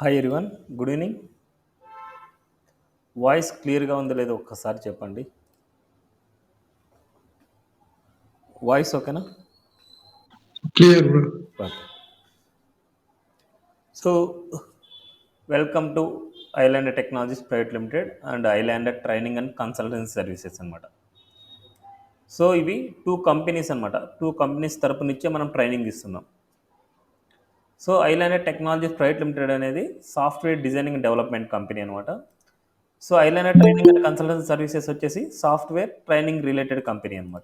Hi everyone, good evening. Voice క్లియర్గా ఉందో లేదో ఒక్కసారి చెప్పండి. వాయిస్ ఓకేనా? Clear, bro. Okay. So welcome to Island Technologies Private Limited and Island Training and Consultancy Services అనమాట. So ఇవి టూ కంపెనీస్ అనమాట. టూ కంపెనీస్ తరపు నుంచే మనం ట్రైనింగ్ ఇస్తున్నాం. So Island Technologies Private Limited అనేది software designing and development company అనమాట. So Island Training and Consultancy Services వచ్చేసి సాఫ్ట్వేర్ ట్రైనింగ్ రిలేటెడ్ కంపెనీ అనమాట.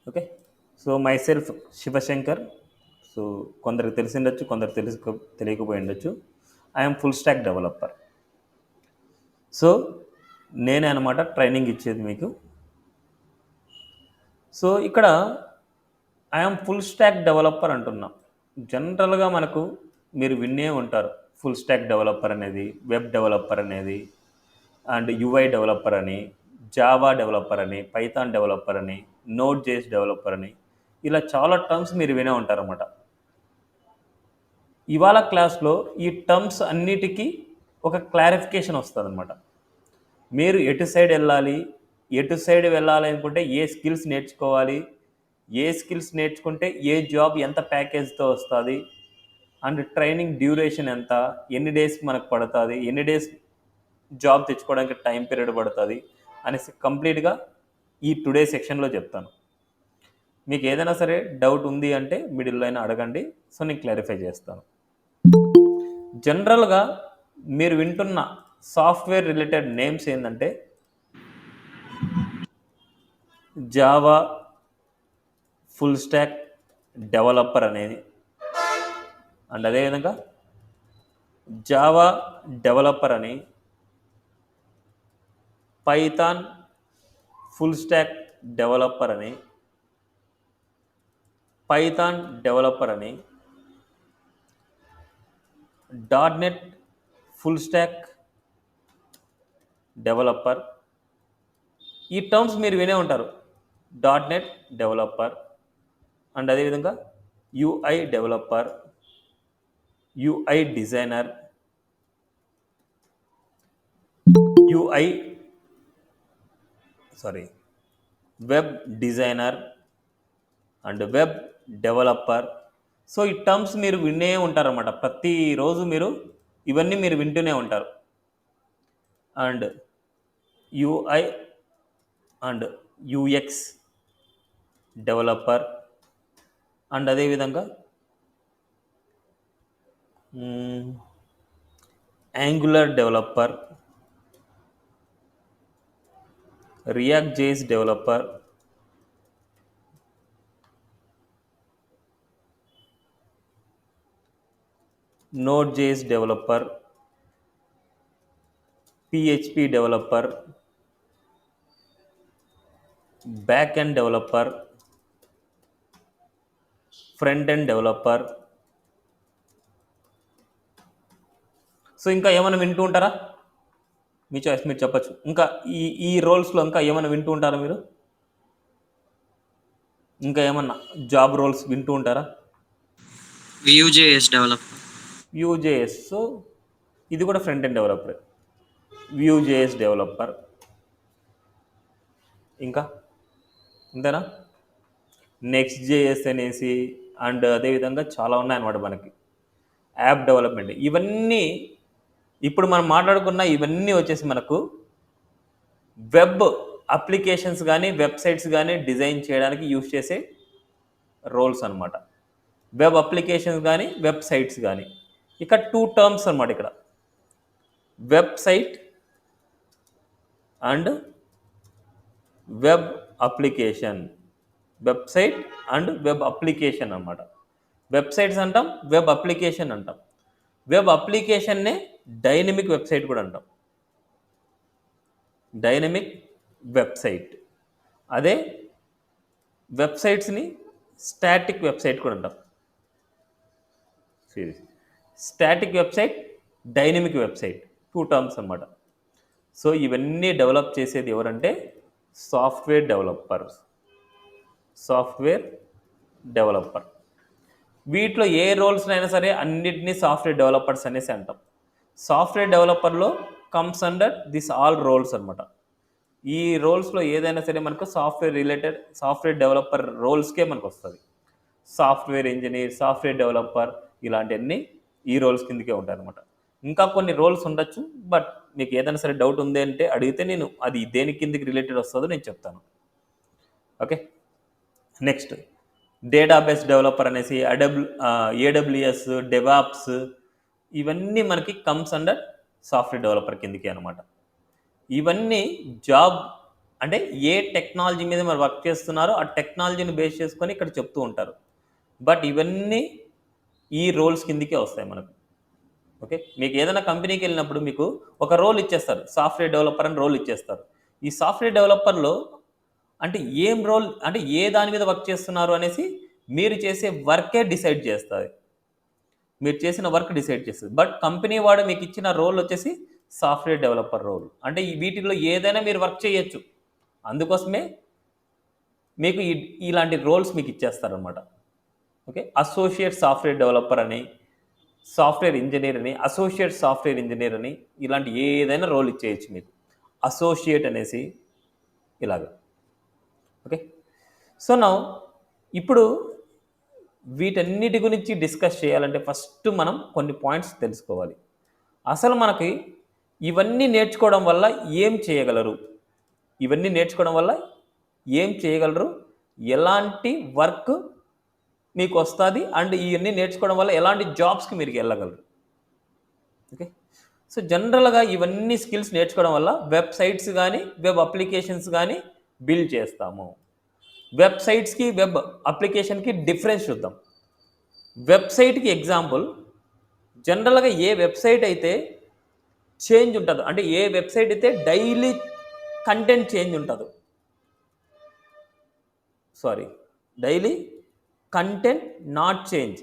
Okay. So myself Shivshankar. So కొందరికి తెలిసి ఉండొచ్చు, కొందరు తెలియకపోయి ఉండొచ్చు. I'm full stack developer. So నేనే అనమాట ట్రైనింగ్ ఇచ్చేది మీకు. సో ఇక్కడ ఐఎమ్ ఫుల్ స్టాక్ డెవలపర్ అంటున్నాం. జనరల్గా మనకు మీరు విన్నే ఉంటారు, ఫుల్ స్టాక్ డెవలపర్ అనేది, వెబ్ డెవలపర్ అనేది, అండ్ యూఐ డెవలపర్ అని, జావా డెవలపర్ అని, పైథాన్ డెవలపర్ అని, నోడ్ జేఎస్ డెవలపర్ అని, ఇలా చాలా టర్మ్స్ మీరు వినే ఉంటారన్నమాట. ఇవాళ క్లాస్లో ఈ టర్మ్స్ అన్నిటికీ ఒక క్లారిఫికేషన్ వస్తుంది అనమాట. మీరు ఎటు సైడ్ వెళ్ళాలి, ఎటు సైడ్ వెళ్ళాలి అనుకుంటే ఏ స్కిల్స్ నేర్చుకోవాలి, ఏ స్కిల్స్ నేర్చుకుంటే ఏ జాబ్ ఎంత ప్యాకేజ్తో వస్తుంది, అండ్ ట్రైనింగ్ డ్యూరేషన్ ఎంత, ఎన్ని డేస్ మనకు పడుతుంది, ఎన్ని డేస్ జాబ్ తెచ్చుకోవడానికి టైం పీరియడ్ పడుతుంది అనేసి కంప్లీట్గా ఈ టుడే సెక్షన్లో చెప్తాను. మీకు ఏదైనా సరే డౌట్ ఉంది అంటే మిడిల్లో అయినా అడగండి. సో నేను క్లారిఫై చేస్తాను. జనరల్గా మీరు వింటున్న సాఫ్ట్వేర్ రిలేటెడ్ నేమ్స్ ఏంటంటే జావా ఫుల్ స్టాక్ డెవలపర్ అనేది, అండ్ అదేవిధంగా జావా డెవలపర్ అని, పైథాన్ ఫుల్ స్టాక్ డెవలపర్ అని, పైథాన్ డెవలపర్ అని, .NET ఫుల్ స్టాక్ డెవలపర్. ఈ టర్మ్స్ మీరు వినే ఉంటారు. .NET డెవలపర్ అండ్ అదేవిధంగా UI developer, UI designer, web designer and web developer. So ఈ టర్మ్స్ మీరు వినే ఉంటారన్నమాట. ప్రతిరోజు ఇవన్నీ మీరు వింటూనే ఉంటారు. And UI and UX developer and అదేవిధంగా angular developer, react JS developer, node JS developer, PHP developer, back end developer, front end developer. So ఇంకా ఏమైనా వింటూ ఉంటారా? మీ చాయిస్, మీరు చెప్పచ్చు. ఇంకా ఈ రోల్స్లో ఇంకా ఏమైనా వింటూ ఉంటారా మీరు? ఇంకా ఏమన్నా జాబ్ రోల్స్ వింటూ ఉంటారా? Vue.js developer. Vue.js. సో ఇది కూడా front end developer. Vue.js developer. ఇంకా అంతేనా? నెక్స్ట్ జేఎస్ అనేసి అండ్ అదేవిధంగా చాలా ఉన్నాయన్నమాట మనకి. App development. ఇవన్నీ ఇప్పుడు మనం మాట్లాడుకున్న ఇవన్నీ వచ్చేసి మనకు వెబ్ అప్లికేషన్స్ కానీ వెబ్సైట్స్ కానీ డిజైన్ చేయడానికి యూజ్ చేసే రోల్స్ అనమాట. వెబ్ అప్లికేషన్స్ కానీ వెబ్సైట్స్ కానీ. ఇక్కడ టూ టర్మ్స్ అనమాట. ఇక్కడ website and web application. Website and web application అనమాట. వెబ్సైట్స్ అంటాం, వెబ్ అప్లికేషన్ అంటాం. వెబ్ అప్లికేషన్నే డైనమిక్ వెబ్సైట్ కూడా అంటాం. Dynamic website. అదే వెబ్సైట్స్ని స్టాటిక్ వెబ్సైట్ కూడా అంటాం. Static website, dynamic website, two terms అనమాట. సో ఇవన్నీ డెవలప్ చేసేది ఎవరంటే సాఫ్ట్వేర్ డెవలపర్. వీటిలో ఏ రోల్స్నైనా సరే అన్నిటినీ సాఫ్ట్వేర్ డెవలపర్స్ అనేసి అంటాం. సాఫ్ట్వేర్ డెవలపర్లో comes under this all roles అనమాట. ఈ రోల్స్లో ఏదైనా సరే మనకు సాఫ్ట్వేర్ డెవలపర్ రోల్స్కే మనకు వస్తుంది. సాఫ్ట్వేర్ ఇంజనీర్, సాఫ్ట్వేర్ డెవలపర్ ఇలాంటివన్నీ ఈ రోల్స్ కిందకే ఉంటాయి అనమాట. ఇంకా కొన్ని రోల్స్ ఉండొచ్చు, బట్ మీకు ఏదైనా సరే డౌట్ ఉంది అంటే అడిగితే నేను అది దేని కిందకి రిలేటెడ్ వస్తుందో నేను చెప్తాను. ఓకే, నెక్స్ట్ డేటాబేస్ డెవలపర్ అనేసి AWS, డెవాప్స్ ఇవన్నీ మనకి కమ్స్ అండర్ సాఫ్ట్వేర్ డెవలపర్ కిందకి అనమాట. ఇవన్నీ జాబ్ అంటే ఏ టెక్నాలజీ మీద మరి వర్క్ చేస్తున్నారో ఆ టెక్నాలజీని బేస్ చేసుకొని ఇక్కడ చెప్తూ ఉంటారు. బట్ ఇవన్నీ ఈ రోల్స్ కిందకే వస్తాయి మనకు. ఓకే, మీకు ఏదైనా కంపెనీకి వెళ్ళినప్పుడు మీకు ఒక రోల్ ఇచ్చేస్తారు, సాఫ్ట్వేర్ డెవలపర్ అని రోల్ ఇచ్చేస్తారు. ఈ సాఫ్ట్వేర్ డెవలపర్లో అంటే ఏం రోల్ అంటే ఏ దాని మీద వర్క్ చేస్తున్నారు అనేసి మీరు చేసే వర్కే డిసైడ్ చేస్తుంది. మీరు చేసిన వర్క్ డిసైడ్ చేస్తుంది. బట్ కంపెనీ వాడు మీకు ఇచ్చిన రోల్ వచ్చేసి సాఫ్ట్వేర్ డెవలపర్ రోల్. అంటే వీటిలో ఏదైనా మీరు వర్క్ చేయొచ్చు. అందుకోసమే మీకు ఇలాంటి రోల్స్ మీకు ఇచ్చేస్తారనమాట. ఓకే, అసోసియేట్ సాఫ్ట్వేర్ డెవలపర్ అని, సాఫ్ట్వేర్ ఇంజనీర్ అని, అసోసియేట్ సాఫ్ట్వేర్ ఇంజనీర్ అని ఇలాంటి ఏదైనా రోల్ ఇచ్చేయచ్చు మీకు. అసోసియేట్ అనేసి ఇలాగ. ఓకే, సో నా ఇప్పుడు వీటన్నిటి గురించి డిస్కస్ చేయాలంటే ఫస్ట్ మనం కొన్ని పాయింట్స్ తెలుసుకోవాలి. అసలు మనకి ఇవన్నీ నేర్చుకోవడం వల్ల ఏం చేయగలరు, ఇవన్నీ నేర్చుకోవడం వల్ల ఏం చేయగలరు, ఎలాంటి వర్క్ మీకు వస్తుంది, అండ్ ఇవన్నీ నేర్చుకోవడం వల్ల ఎలాంటి జాబ్స్కి మీరు వెళ్ళగలరు. ఓకే, సో జనరల్గా ఇవన్నీ స్కిల్స్ నేర్చుకోవడం వల్ల వెబ్సైట్స్ కానీ వెబ్ అప్లికేషన్స్ కానీ బిల్డ్ చేస్తాము. వెబ్సైట్స్కి వెబ్ అప్లికేషన్కి డిఫరెన్స్ చూద్దాం. వెబ్సైట్కి ఎగ్జాంపుల్, జనరల్గా ఏ వెబ్సైట్ అయితే చేంజ్ ఉంటుందో, అంటే ఏ వెబ్సైట్ అయితే డైలీ కంటెంట్ చేంజ్ ఉంటుందో, daily content not change,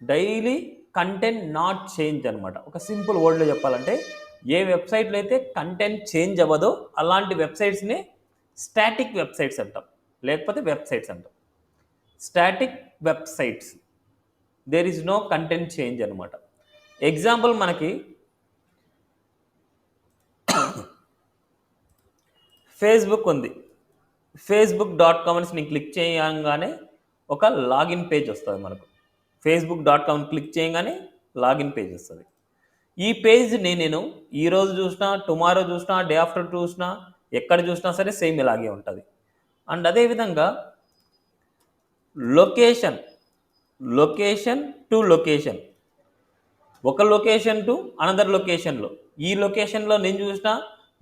daily content not change అనమాట. ఒక సింపుల్ వర్డ్లో చెప్పాలంటే ఏ వెబ్సైట్లో అయితే కంటెంట్ చేంజ్ అవ్వదో అలాంటి వెబ్సైట్స్ని స్టాటిక్ వెబ్సైట్స్ అంటాం, లేకపోతే వెబ్సైట్స్ అంటాం. Static websites, there is no content change అనమాట. ఎగ్జాంపుల్ మనకి ఫేస్బుక్ ఉంది. facebook.com అని నేను క్లిక్ చేయగానే ఒక లాగిన్ పేజ్ వస్తుంది మనకు. facebook.com క్లిక్ చేయగానే లాగిన్ పేజ్ వస్తుంది. ఈ పేజ్ని నేను ఈరోజు చూసినా, టుమారో చూసినా, డే ఆఫ్టర్ చూసినా, ఎక్కడ చూసినా సరే సేమ్ ఇలాగే ఉంటుంది. అండ్ అదేవిధంగా లొకేషన్ టు లొకేషన్, ఒక లొకేషన్ టు అనదర్ లొకేషన్లో, ఈ లొకేషన్లో నేను చూసినా,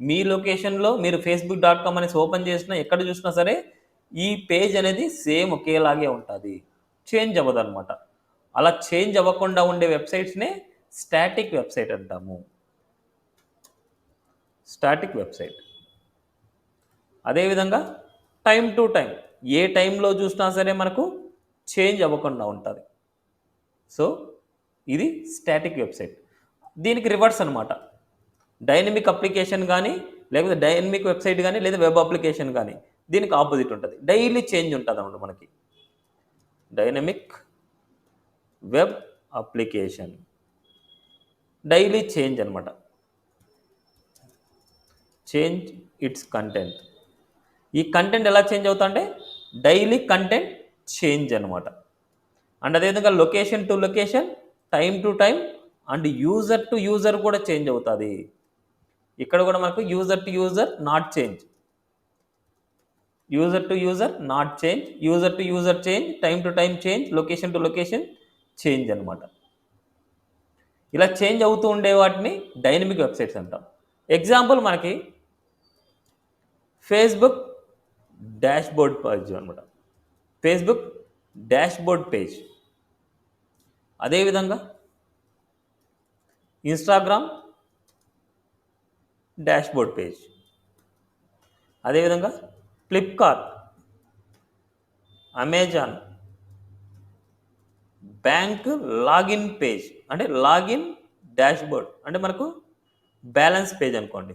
మీ లొకేషన్లో మీరు facebook.com అనేసి ఓపెన్ చేసినా, ఎక్కడ చూసినా సరే ఈ పేజ్ అనేది సేమ్ ఒకేలాగే ఉంటుంది, చేంజ్ అవ్వదు అనమాట. అలా చేంజ్ అవ్వకుండా ఉండే వెబ్సైట్స్నే స్టాటిక్ వెబ్సైట్ అంటాము. Static website. అదేవిధంగా టైం టు టైం, ఏ టైంలో చూసినా సరే మనకు చేంజ్ అవ్వకుండా ఉంటుంది. సో ఇది స్టాటిక్ వెబ్సైట్. దీనికి రివర్స్ అనమాట. డైనమిక్ అప్లికేషన్ కానీ, లేకపోతే డైనమిక్ వెబ్సైట్ కానీ, లేదా వెబ్ అప్లికేషన్ కానీ దీనికి ఆపోజిట్ ఉంటుంది. డైలీ చేంజ్ ఉంటుంది అన్నమాట మనకి. Dynamic web application daily change అనమాట. Change it's content. ఈ కంటెంట్ ఎలా చేంజ్ అవుతా అంటే డైలీ కంటెంట్ చేంజ్ అనమాట. అండ్ అదేవిధంగా location to location, time to time, and user to user కూడా చేంజ్ అవుతుంది. ఇక్కడ కూడా మనకు user to user not change, user to user not change, user to user change, time to time change, location to location change అనమాట. ఇలా change అవుతూ ఉండే వాటిని డైనమిక్ వెబ్సైట్స్ అంటాం. ఎగ్జాంపుల్ మనకి ఫేస్బుక్ డాష్బోర్డ్ పేజ్ అనమాట. Facebook dashboard page. అదేవిధంగా Instagram dashboard page. అదేవిధంగా Flipkart, Amazon bank login page, అంటే లాగిన్ డాష్బోర్డ్ అంటే మనకు బ్యాలెన్స్ పేజ్ అనుకోండి.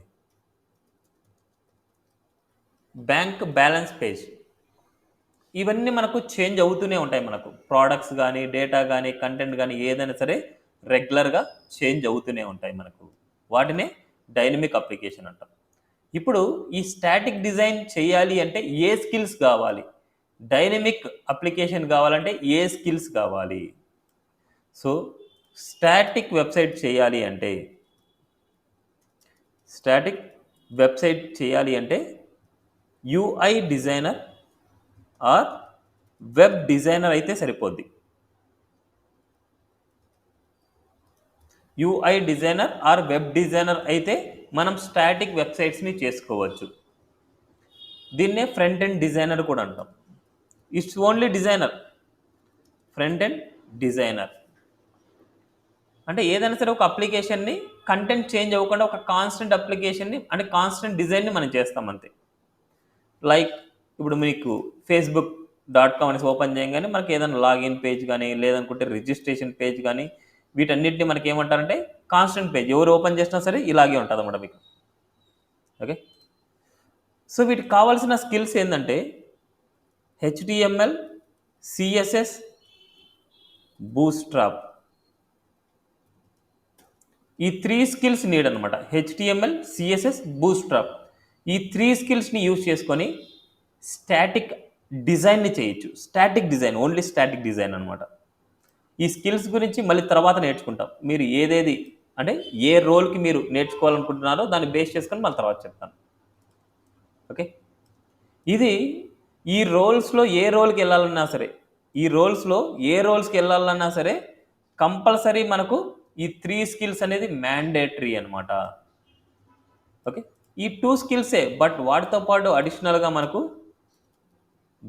Bank balance page. ఇవన్నీ మనకు చేంజ్ అవుతూనే ఉంటాయి. మనకు ప్రోడక్ట్స్ కానీ, డేటా కానీ, కంటెంట్ కానీ ఏదైనా సరే రెగ్యులర్గా చేంజ్ అవుతూనే ఉంటాయి మనకు. వాటినే డైనమిక్ అప్లికేషన్ అంటాం. ఇప్పుడు ఈ స్టాటిక్ డిజైన్ చేయాలి అంటే ఏ స్కిల్స్ కావాలి? డైనమిక్ అప్లికేషన్ కావాలంటే ఏ స్కిల్స్ కావాలి? సో స్టాటిక్ వెబ్సైట్ చేయాలి అంటే UI designer are web designer అయితే సరిపోద్ది. UI designer are web designer అయితే మనం స్టాటిక్ వెబ్సైట్స్ని చేసుకోవచ్చు. దీన్నే ఫ్రంట్ ఎండ్ డిజైనర్ కూడా అంటాం. It's only designer, front end designer అంటే ఏదైనా సరే ఒక అప్లికేషన్ని కంటెంట్ చేంజ్ అవ్వకుండా ఒక కాన్స్టెంట్ అప్లికేషన్ని అంటే కాన్స్టెంట్ డిజైన్ని మనం చేస్తాం అంతే. లైక్ ఇప్పుడు మీకు facebook.com అనేసి ఓపెన్ చేయగానే మనకి ఏదైనా లాగిన్ పేజ్ కానీ లేదనుకుంటే రిజిస్ట్రేషన్ పేజ్ కానీ వీటన్నిటిని మనకి ఏమంటారంటే కాన్స్టెంట్ పేజ్. ఎవరు ఓపెన్ చేసినా సరే ఇలాగే ఉంటుంది అన్నమాట మీకు. ఓకే, సో వీటికి కావాల్సిన స్కిల్స్ ఏంటంటే HTML, CSS, బూట్స్ట్రాప్. ఈ 3 స్కిల్స్ నీడ్ అనమాట. HTML, CSS, bootstrap. ఈ 3 స్కిల్స్ని యూజ్ చేసుకొని స్టాటిక్ డిజైన్ని చేయొచ్చు. Static design, only static design అనమాట. ఈ స్కిల్స్ గురించి మళ్ళీ తర్వాత నేర్చుకుంటాం. మీరు ఏదేది అంటే ఏ రోల్కి మీరు నేర్చుకోవాలనుకుంటున్నారో దాన్ని బేస్ చేసుకొని మళ్ళీ తర్వాత చెప్తాను. ఓకే, ఇది ఈ రోల్స్లో ఏ రోల్కి వెళ్ళాలన్నా సరే కంపల్సరీ మనకు ఈ 3 స్కిల్స్ అనేది మ్యాండేటరీ అనమాట. ఓకే, ఈ 2 స్కిల్సే, బట్ వాటితో పాటు అడిషనల్గా మనకు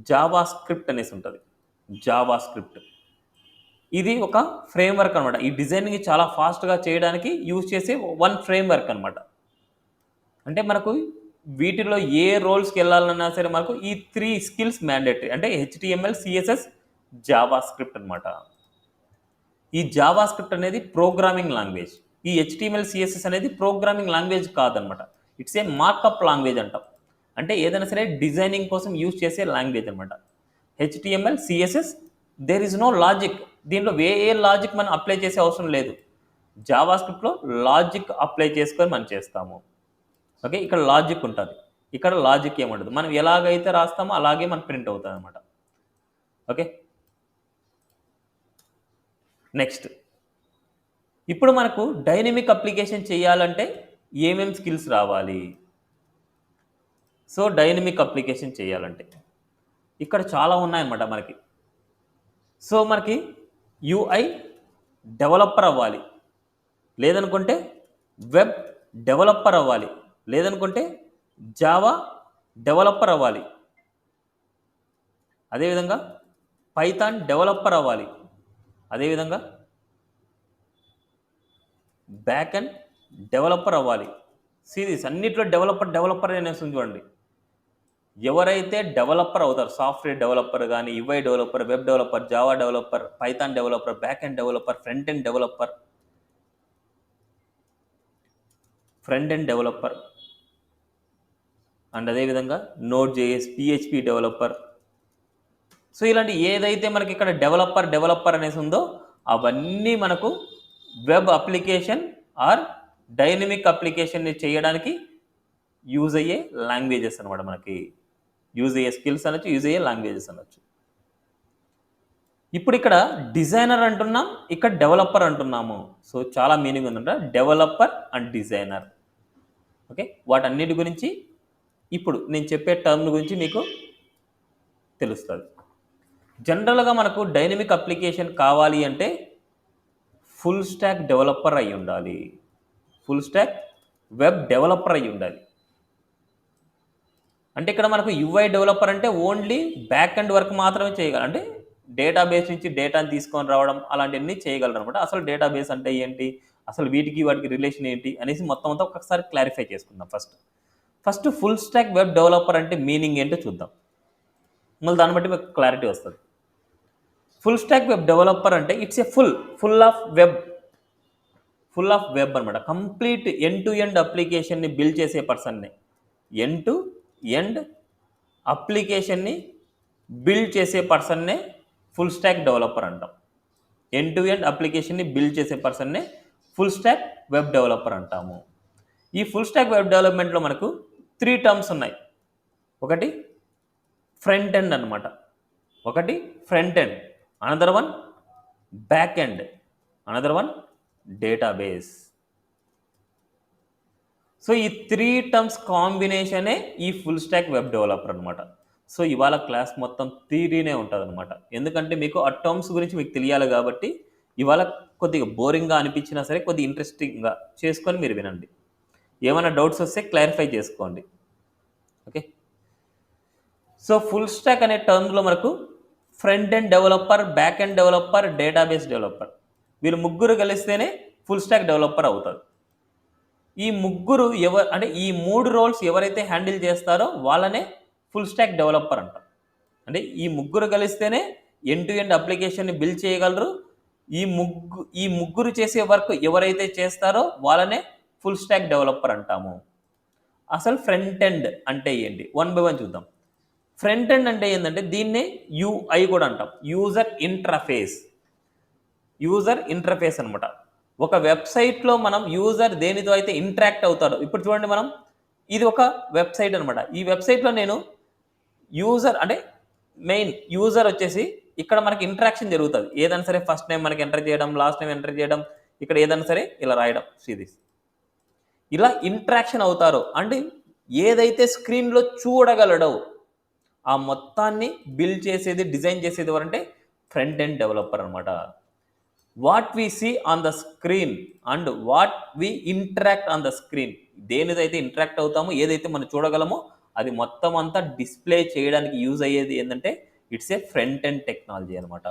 జావా స్క్రిప్ట్ అనేసి ఉంటుంది. జావా స్క్రిప్ట్ ఇది ఒక ఫ్రేమ్వర్క్ అనమాట. ఈ డిజైనింగ్ చాలా ఫాస్ట్గా చేయడానికి యూజ్ చేసే వన్ ఫ్రేమ్వర్క్ అనమాట. అంటే మనకు వీటిలో ఏ రోల్స్కి వెళ్ళాలన్నా సరే మనకు ఈ 3 స్కిల్స్ మ్యాండేటరీ. అంటే HTML, CSS, జావా స్క్రిప్ట్ అనమాట. ఈ జావా స్క్రిప్ట్ అనేది ప్రోగ్రామింగ్ లాంగ్వేజ్. ఈ HTML, CSS అనేది ప్రోగ్రామింగ్ లాంగ్వేజ్ కాదనమాట. ఇట్స్ ఏ మార్కప్ లాంగ్వేజ్ అంటాం. అంటే ఏదైనా సరే డిజైనింగ్ కోసం యూజ్ చేసే లాంగ్వేజ్ అనమాట. HTML, CSS there is no logic. దీంట్లో ఏ లాజిక్ మనం అప్లై చేసే అవసరం లేదు. జావా స్క్రిప్ట్లో లాజిక్ అప్లై చేసుకొని మనం చేస్తాము. ఓకే, ఇక్కడ లాజిక్ ఉంటుంది, ఇక్కడ లాజిక్ ఏముండదు. మనం ఎలాగైతే రాస్తామో అలాగే మనకు ప్రింట్ అవుతుంది అనమాట. ఓకే, నెక్స్ట్ ఇప్పుడు మనకు డైనమిక్ అప్లికేషన్ చేయాలంటే ఏమేమి స్కిల్స్ రావాలి? సో డైనమిక్ అప్లికేషన్ చేయాలంటే ఇక్కడ చాలా ఉన్నాయన్నమాట మనకి. సో మనకి యూఐ డెవలపర్ అవ్వాలి, లేదనుకుంటే వెబ్ డెవలపర్ అవ్వాలి, లేదనుకుంటే జావా డెవలపర్ అవ్వాలి, అదేవిధంగా పైథాన్ డెవలపర్ అవ్వాలి, అదేవిధంగా బ్యాక్ అండ్ డెవలపర్ అవ్వాలి. సిరీస్ అన్నిట్లో డెవలపర్ అనేసి చూడండి. ఎవరైతే డెవలపర్ అవుతారు, సాఫ్ట్వేర్ డెవలపర్ కానీ, UI developer, web developer, Java developer, Python developer, back and developer, front end developer and అదేవిధంగా Node.js, PHP డెవలపర్. సో ఇలాంటి ఏదైతే మనకి ఇక్కడ డెవలపర్ అనేసి ఉందో అవన్నీ మనకు వెబ్ అప్లికేషన్ ఆర్ డైనమిక్ అప్లికేషన్ని చేయడానికి యూజ్ అయ్యే లాంగ్వేజెస్ అనమాట. మనకి యూజ్ అయ్యే స్కిల్స్ అనొచ్చు, యూజ్ అయ్యే లాంగ్వేజెస్ అనొచ్చు. ఇప్పుడు ఇక్కడ డిజైనర్ అంటున్నాం, ఇక్కడ డెవలపర్ అంటున్నాము. సో చాలా మీనింగ్ ఉందంట, డెవలపర్ అండ్ డిజైనర్. ఓకే, వాటన్నిటి గురించి ఇప్పుడు నేను చెప్పే టర్మ్ గురించి మీకు తెలుస్తుంది. జనరల్గా మనకు డైనమిక్ అప్లికేషన్ కావాలి అంటే ఫుల్ స్టాక్ డెవలపర్ అయి ఉండాలి, ఫుల్ స్టాక్ వెబ్ డెవలపర్ అయి ఉండాలి. అంటే ఇక్కడ మనకు యూఐ డెవలపర్ అంటే ఓన్లీ బ్యాక్ అండ్ వర్క్ మాత్రమే చేయగలరు. అంటే డేటాబేస్ నుంచి డేటాని తీసుకొని రావడం అలాంటివన్నీ చేయగలరు అనమాట. అసలు డేటాబేస్ అంటే ఏంటి, అసలు వాటికి రిలేషన్ ఏంటి అనేసి మొత్తం అంతా ఒకసారి క్లారిఫై చేసుకుందాం. First full stack web developer అంటే మీనింగ్ ఏంటో చూద్దాం, మళ్ళీ దాన్ని బట్టి మీకు క్లారిటీ వస్తుంది. ఫుల్ స్టాక్ వెబ్ డెవలపర్ అంటే it's a full of web అనమాట. కంప్లీట్ ఎండ్ టు ఎండ్ అప్లికేషన్ని బిల్డ్ చేసే పర్సన్ని ఎండ్ టు ఎండ్ అప్లికేషన్ని బిల్డ్ చేసే పర్సన్నే ఫుల్ స్టాక్ డెవలపర్ అంటాం. ఎండ్ టు ఎండ్ అప్లికేషన్ని బిల్డ్ చేసే పర్సన్నే ఫుల్ స్టాక్ వెబ్ డెవలపర్ అంటాము. ఈ ఫుల్ స్టాక్ వెబ్ డెవలప్మెంట్లో మనకు 3 టర్మ్స్ ఉన్నాయి. ఒకటి ఫ్రంట్ ఎండ్ అనమాట, ఒకటి front end, another one back end, another one database. So ఈ 3 టర్మ్స్ కాంబినేషనే ఈ ఫుల్ స్టాక్ వెబ్ డెవలపర్ అనమాట. సో ఇవాళ క్లాస్ మొత్తం థియరీనే ఉంటుంది అనమాట. ఎందుకంటే మీకు ఆ టర్మ్స్ గురించి మీకు తెలియాలి కాబట్టి ఇవాళ కొద్దిగా బోరింగ్గా అనిపించినా సరే కొద్దిగా ఇంట్రెస్టింగ్గా చేసుకొని మీరు వినండి. ఏమైనా డౌట్స్ వస్తే క్లారిఫై చేసుకోండి. ఓకే, సో ఫుల్ స్టాక్ అనే టర్మ్లో మనకు front end developer, back end developer, database developer, వీళ్ళు ముగ్గురు కలిస్తేనే ఫుల్ స్టాక్ డెవలపర్ అవుతారు. ఈ ముగ్గురు అంటే ఈ 3 రోల్స్ ఎవరైతే హ్యాండిల్ చేస్తారో వాళ్ళనే ఫుల్ స్టాక్ డెవలపర్ అంటారు. అంటే ఈ ముగ్గురు కలిస్తేనే ఎండ్ టు ఎండ్ అప్లికేషన్ని బిల్డ్ చేయగలరు. ఈ ముగ్గురు చేసే వర్క్ ఎవరైతే చేస్తారో వాళ్ళనే ఫుల్ స్టాక్ డెవలపర్ అంటాము. అసలు ఫ్రంట్ ఎండ్ అంటే ఏంటి, 1 by 1 చూద్దాం. ఫ్రంట్ ఎండ్ అంటే ఏంటంటే దీన్నే యూఐ కూడా అంటాం, యూజర్ ఇంటర్ఫేస్ అనమాట. ఒక వెబ్సైట్లో మనం యూజర్ దేనితో అయితే ఇంటరాక్ట్ అవుతాడో, ఇప్పుడు చూడండి మనం ఇది ఒక వెబ్సైట్ అనమాట. ఈ వెబ్సైట్లో నేను యూజర్ అంటే మెయిన్ యూజర్ వచ్చేసి ఇక్కడ మనకి ఇంటరాక్షన్ జరుగుతుంది. ఏదైనా సరే ఫస్ట్ నేమ్ మనకి ఎంటర్ చేయడం, లాస్ట్ నేమ్ ఎంటర్ చేయడం, ఇక్కడ ఏదైనా సరే ఇలా రాయడం, సిరీస్ ఇలా ఇంటరాక్షన్ అవుతారో అంటే ఏదైతే స్క్రీన్లో చూడగలడో ఆ మొత్తాన్ని బిల్డ్ చేసేది, డిజైన్ చేసేది ఎవరంటే ఫ్రంట్ ఎండ్ డెవలపర్ అనమాట. What we see on the screen and what we interact on the screen, దేనిదైతే ఇంటరాక్ట్ అవుతామో, ఏదైతే మనం చూడగలమో అది మొత్తం అంతా డిస్ప్లే చేయడానికి యూజ్ అయ్యేది ఏంటంటే it's a front end technology అనమాట.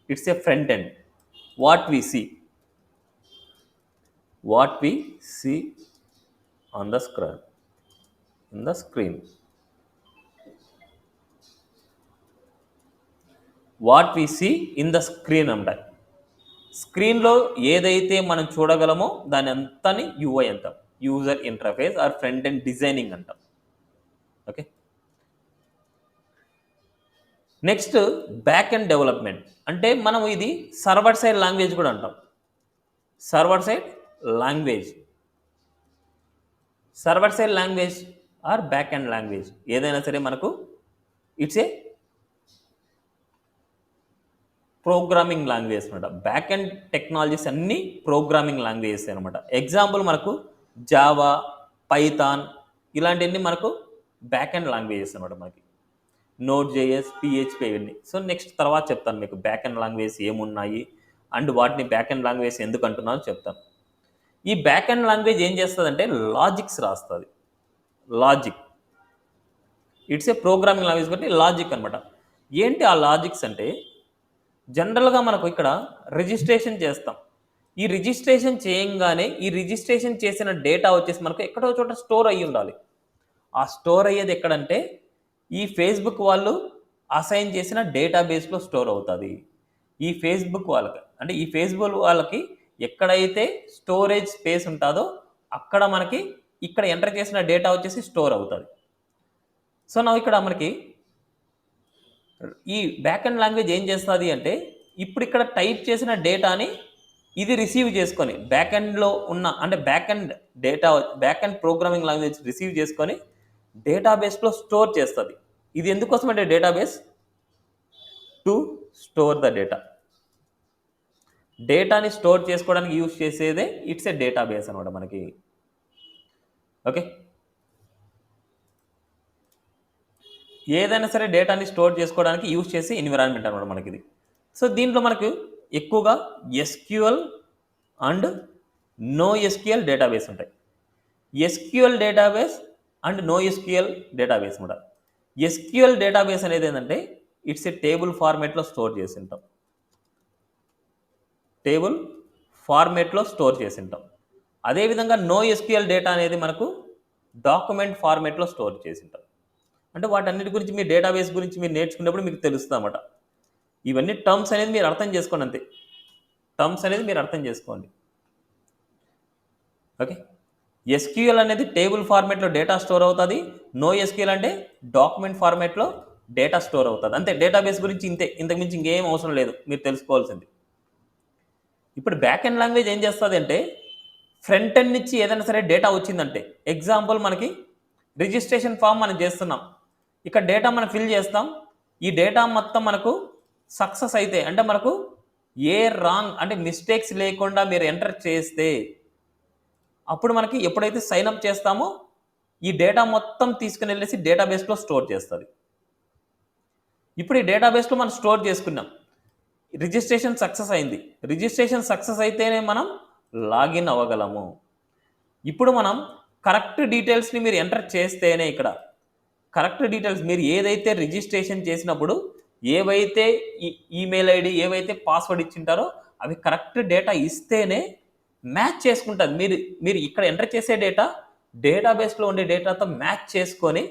It's a front end. What we see on the screen, what we see in the screen అంట. స్క్రీన్లో ఏదైతే మనం చూడగలమో దాని అంతాని యూఐ అంటాం, user interface or front end designing అంటాం. Okay, next back end development అంటే మనం ఇది సర్వర్ సైడ్ లాంగ్వేజ్ కూడా అంటాం. Server side language or back end language ఏదైనా సరే మనకు ఇట్స్ ఏ ప్రోగ్రామింగ్ లాంగ్వేజ్ అనమాట. బ్యాక్ ఎండ్ టెక్నాలజీస్ అన్నీ ప్రోగ్రామింగ్ లాంగ్వేజెస్ అనమాట. ఎగ్జాంపుల్ మనకు జావా, పైథాన్ ఇలాంటివన్నీ మనకు బ్యాక్ ఎండ్ లాంగ్వేజెస్ అనమాట. మనకి Node.js, PHP ఇవన్నీ. సో నెక్స్ట్ తర్వాత చెప్తాను మీకు బ్యాక్ ఎండ్ లాంగ్వేజ్ ఏమున్నాయి అండ్ వాటిని బ్యాక్ ఎండ్ లాంగ్వేజ్ ఎందుకు అంటున్నానో చెప్తాను. ఈ బ్యాక్ ఎండ్ లాంగ్వేజ్ ఏం చేస్తుందంటే లాజిక్స్ రాస్తుంది. Logic, it's a programming language కాబట్టి లాజిక్ అనమాట. ఏంటి ఆ లాజిక్స్ అంటే జనరల్గా మనకు ఇక్కడ రిజిస్ట్రేషన్ చేస్తాం. ఈ రిజిస్ట్రేషన్ చేయంగానే ఈ రిజిస్ట్రేషన్ చేసిన డేటా వచ్చేసి మనకు ఎక్కడో చోట స్టోర్ అయ్యి ఉండాలి. ఆ స్టోర్ అయ్యేది ఎక్కడంటే ఈ ఫేస్బుక్ వాళ్ళు అసైన్ చేసిన డేటాబేస్లో స్టోర్ అవుతుంది. ఈ ఫేస్బుక్ వాళ్ళకి ఎక్కడైతే స్టోరేజ్ స్పేస్ ఉంటుందో అక్కడ మనకి ఇక్కడ ఎంటర్ చేసిన డేటా వచ్చేసి స్టోర్ అవుతుంది. సో నా ఇక్కడ మనకి ఈ బ్యాక్ ఎండ్ లాంగ్వేజ్ ఏం చేస్తుంది అంటే ఇప్పుడు ఇక్కడ టైప్ చేసిన డేటాని ఇది రిసీవ్ చేసుకొని బ్యాక్ ఎండ్లో ఉన్న అంటే back end programming language receive చేసుకొని డేటాబేస్లో స్టోర్ చేస్తుంది. ఇది ఎందుకోసం అంటే డేటాబేస్ టు స్టోర్ ద డేటాని స్టోర్ చేసుకోవడానికి యూజ్ చేసేదే ఇట్స్ ఏ డేటాబేస్ అనమాట మనకి. ఓకే, ఏదైనా సరే డేటాని స్టోర్ చేసుకోవడానికి యూజ్ చేసే ఎన్విరాన్మెంట్ అనమాట మనకి ఇది. సో దీంట్లో మనకు ఎక్కువగా SQL అండ్ NoSQL డేటాబేస్ ఉంటాయి. SQL database and NoSQL database కూడా. SQL డేటాబేస్ అనేది ఏంటంటే ఇట్స్ ఏ టేబుల్ ఫార్మేట్లో స్టోర్ చేసి ఉంటాం. అదేవిధంగా NoSQL డేటా అనేది మనకు డాక్యుమెంట్ ఫార్మేట్లో స్టోర్ చేసి ఉంటాం. అంటే వాటన్నిటి గురించి మీరు డేటాబేస్ గురించి మీరు నేర్చుకున్నప్పుడు మీకు తెలుస్తుంది అన్నమాట. ఇవన్నీ టర్మ్స్ అనేది మీరు అర్థం చేసుకోండి, అంతే. టర్మ్స్ అనేది మీరు అర్థం చేసుకోండి. ఓకే, SQL అనేది టేబుల్ ఫార్మేట్లో డేటా స్టోర్ అవుతుంది. NoSQL అంటే డాక్యుమెంట్ ఫార్మాట్లో డేటా స్టోర్ అవుతుంది. అంతే, డేటాబేస్ గురించి ఇంతే, ఇంతకుమించి ఇంకేం అవసరం లేదు మీరు తెలుసుకోవాల్సింది. ఇప్పుడు బ్యాక్ ఎండ్ లాంగ్వేజ్ ఏం చేస్తుంది అంటే ఫ్రంట్ ఎండ్ నుంచి ఏదైనా సరే డేటా వచ్చిందంటే, ఎగ్జాంపుల్ మనకి రిజిస్ట్రేషన్ ఫామ్ మనం చేస్తున్నాం, ఇక్కడ డేటా మనం ఫిల్ చేస్తాం, ఈ డేటా మొత్తం మనకు సక్సెస్ అయితే అంటే మనకు ఏ రాంగ్ అంటే మిస్టేక్స్ లేకుండా మీరు ఎంటర్ చేస్తే అప్పుడు మనకి ఎప్పుడైతే సైన్ అప్ చేస్తామో ఈ డేటా మొత్తం తీసుకుని వెళ్ళేసి డేటాబేస్లో స్టోర్ చేస్తుంది. ఇప్పుడు ఈ డేటాబేస్లో మనం స్టోర్ చేసుకున్నాం, రిజిస్ట్రేషన్ సక్సెస్ అయింది, రిజిస్ట్రేషన్ సక్సెస్ అయితేనే మనం లాగిన్ అవ్వగలము. ఇప్పుడు మనం కరెక్ట్ డీటెయిల్స్ని మీరు ఎంటర్ చేస్తేనే, ఇక్కడ కరెక్ట్ డీటెయిల్స్ మీరు ఏదైతే రిజిస్ట్రేషన్ చేసినప్పుడు ఏవైతే ఈమెయిల్ ఐడి ఏవైతే పాస్వర్డ్ ఇచ్చింటారో అవి కరెక్ట్ డేటా ఇస్తేనే మ్యాచ్ చేసుకుంటుంది. మీరు ఇక్కడ ఎంటర్ చేసే డేటాబేస్లో ఉండే డేటాతో మ్యాచ్ చేసుకొని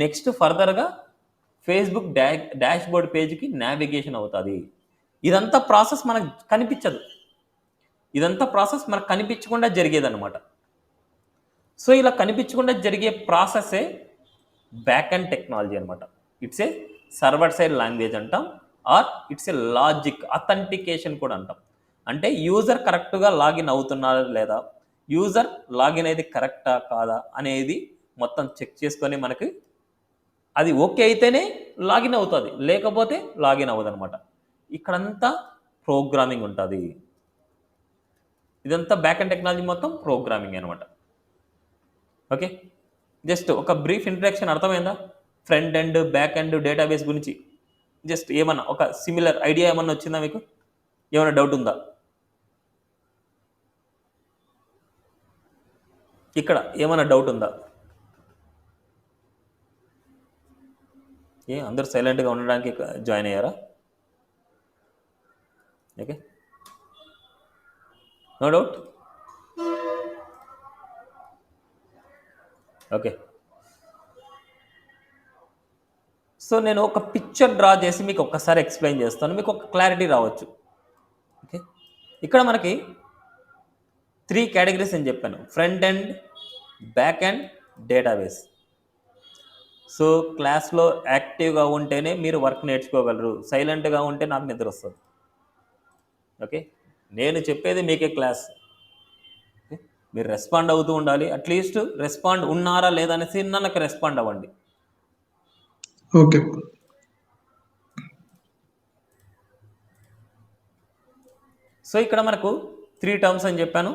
నెక్స్ట్ ఫర్దర్గా ఫేస్బుక్ డాష్ బోర్డ్ పేజ్కి నావిగేషన్ అవుతుంది. ఇదంతా ప్రాసెస్ మనకు కనిపించదు, ఇదంతా ప్రాసెస్ మనకు కనిపించకుండా జరిగేదన్నమాట. సో ఇలా కనిపించకుండా జరిగే ప్రాసెసే బ్యాక్ అండ్ టెక్నాలజీ అనమాట. It's a server side language అంటాం, or it's a logic authentication కూడా అంటాం. అంటే యూజర్ కరెక్ట్గా లాగిన్ అవుతున్నారా లేదా, యూజర్ లాగిన్ అయితే కరెక్టా కాదా అనేది మొత్తం చెక్ చేసుకొని మనకి అది ఓకే అయితేనే లాగిన్ అవుతుంది, లేకపోతే లాగిన్ అవ్వదు అనమాట. ఇక్కడంతా ప్రోగ్రామింగ్ ఉంటుంది, ఇదంతా బ్యాక్ అండ్ టెక్నాలజీ మొత్తం ప్రోగ్రామింగ్ అనమాట. ఓకే, జస్ట్ ఒక బ్రీఫ్ ఇంట్రడక్షన్ అర్థమైందా? Front end back end database గురించి జస్ట్ ఏమన్నా ఒక సిమిలర్ ఐడియా ఏమన్నా వచ్చిందా మీకు? ఏమైనా డౌట్ ఉందా? ఇక్కడ ఏమైనా డౌట్ ఉందా? అందరూ సైలెంట్గా ఉండడానికి జాయిన్ అయ్యారా? Okay, no doubt. Okay, so నేను ఒక పిక్చర్ డ్రా చేసి మీకు ఒక్కసారి ఎక్స్ప్లెయిన్ చేస్తాను, మీకు ఒక క్లారిటీ రావచ్చు. ఓకే, ఇక్కడ మనకి 3 కేటగిరీస్ అని చెప్పాను, front end, back end, database. So క్లాస్లో యాక్టివ్గా ఉంటేనే మీరు వర్క్ నేర్చుకోగలరు, సైలెంట్గా ఉంటే నాకు నిద్ర వస్తుంది. ఓకే, నేను చెప్పేది మీకే క్లాస్, మీరు రెస్పాండ్ అవుతూ ఉండాలి. అట్లీస్ట్ రెస్పాండ్ ఉన్నారా లేదా అనేసి నాకు రెస్పాండ్ అవ్వండి. ఓకే. సో ఇక్కడ మనకు 3 టర్మ్స్ అని చెప్పాను.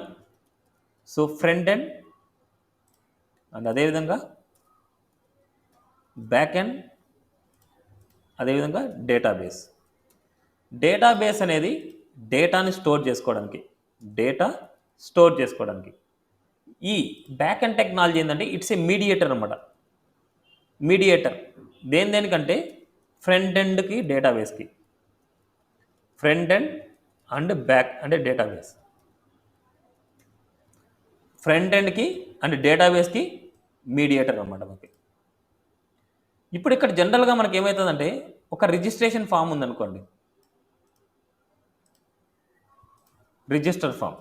సో ఫ్రంట్ ఎండ్ అండ్ అదేవిధంగా బ్యాక్ ఎండ్, అదేవిధంగా డేటాబేస్. డేటాబేస్ అనేది డేటాని స్టోర్ చేసుకోవడానికి, ఈ బ్యాక్ ఎండ్ టెక్నాలజీ ఏంటంటే ఇట్స్ ఏ మీడియేటర్ అనమాట. మీడియేటర్ దేనికంటే ఫ్రంట్ ఎండ్కి డేటాబేస్కి, ఫ్రంట్ ఎండ్ అండ్ బ్యాక్ అంటే డేటాబేస్, ఫ్రంట్ ఎండ్కి అండ్ డేటాబేస్కి మీడియేటర్ అనమాట మనకి. ఇప్పుడు ఇక్కడ జనరల్గా మనకి ఏమవుతుందంటే ఒక రిజిస్ట్రేషన్ ఫామ్ ఉందనుకోండి, రిజిస్టర్ ఫామ్.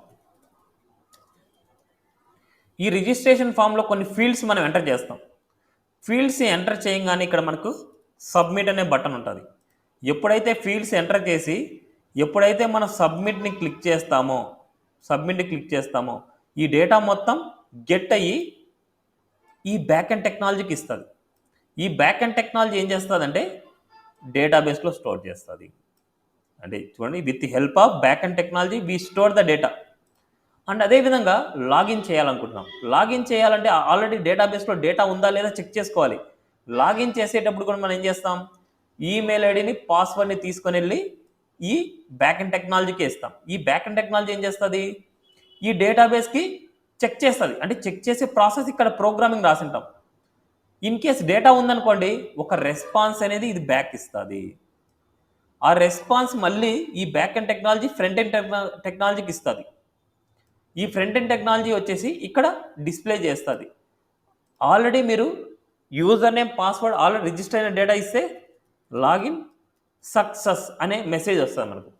ఈ రిజిస్ట్రేషన్ ఫామ్లో కొన్ని ఫీల్డ్స్ మనం ఎంటర్ చేస్తాం. ఫీల్డ్స్ ఎంటర్ చేయగానే ఇక్కడ మనకు సబ్మిట్ అనే బటన్ ఉంటుంది. ఎప్పుడైతే ఫీల్డ్స్ ఎంటర్ చేసి ఎప్పుడైతే మనం సబ్మిట్ని క్లిక్ చేస్తామో ఈ డేటా మొత్తం గెట్ అయ్యి ఈ బ్యాక్ అండ్ టెక్నాలజీకి ఇస్తుంది. ఈ బ్యాక్ అండ్ టెక్నాలజీ ఏం చేస్తుందంటే డేటాబేస్లో స్టోర్ చేస్తుంది. అంటే చూడండి, with help of back end technology we store the data. And అదేవిధంగా లాగిన్ చేయాలనుకుంటున్నాం, లాగిన్ చేయాలంటే ఆల్రెడీ డేటాబేస్లో డేటా ఉందా లేదా చెక్ చేసుకోవాలి. లాగిన్ చేసేటప్పుడు కూడా మనం ఏం చేస్తాం, ఈమెయిల్ ఐడిని పాస్వర్డ్ని తీసుకొని వెళ్ళి ఈ బ్యాక్ అండ్ టెక్నాలజీకి ఇస్తాం. ఈ బ్యాక్ అండ్ టెక్నాలజీ ఏం చేస్తుంది, ఈ డేటాబేస్కి చెక్ చేస్తుంది. అంటే చెక్ చేసే ప్రాసెస్ ఇక్కడ ప్రోగ్రామింగ్ రాసింటాం. ఇన్ కేస్ డేటా ఉందనుకోండి, ఒక రెస్పాన్స్ అనేది ఇది బ్యాక్ ఇస్తుంది. ఆ రెస్పాన్స్ మళ్ళీ ఈ back end technology front end టెక్నాలజీకి ఇస్తుంది. ఈ ఫ్రంట్ ఎండ్ టెక్నాలజీ వచ్చేసి ఇక్కడ డిస్ప్లే చేస్తుంది. ఆల్రెడీ మీరు user name password already register అయిన డేటా ఇస్తే లాగిన్ సక్సెస్ అనే మెసేజ్ వస్తుంది మనకు,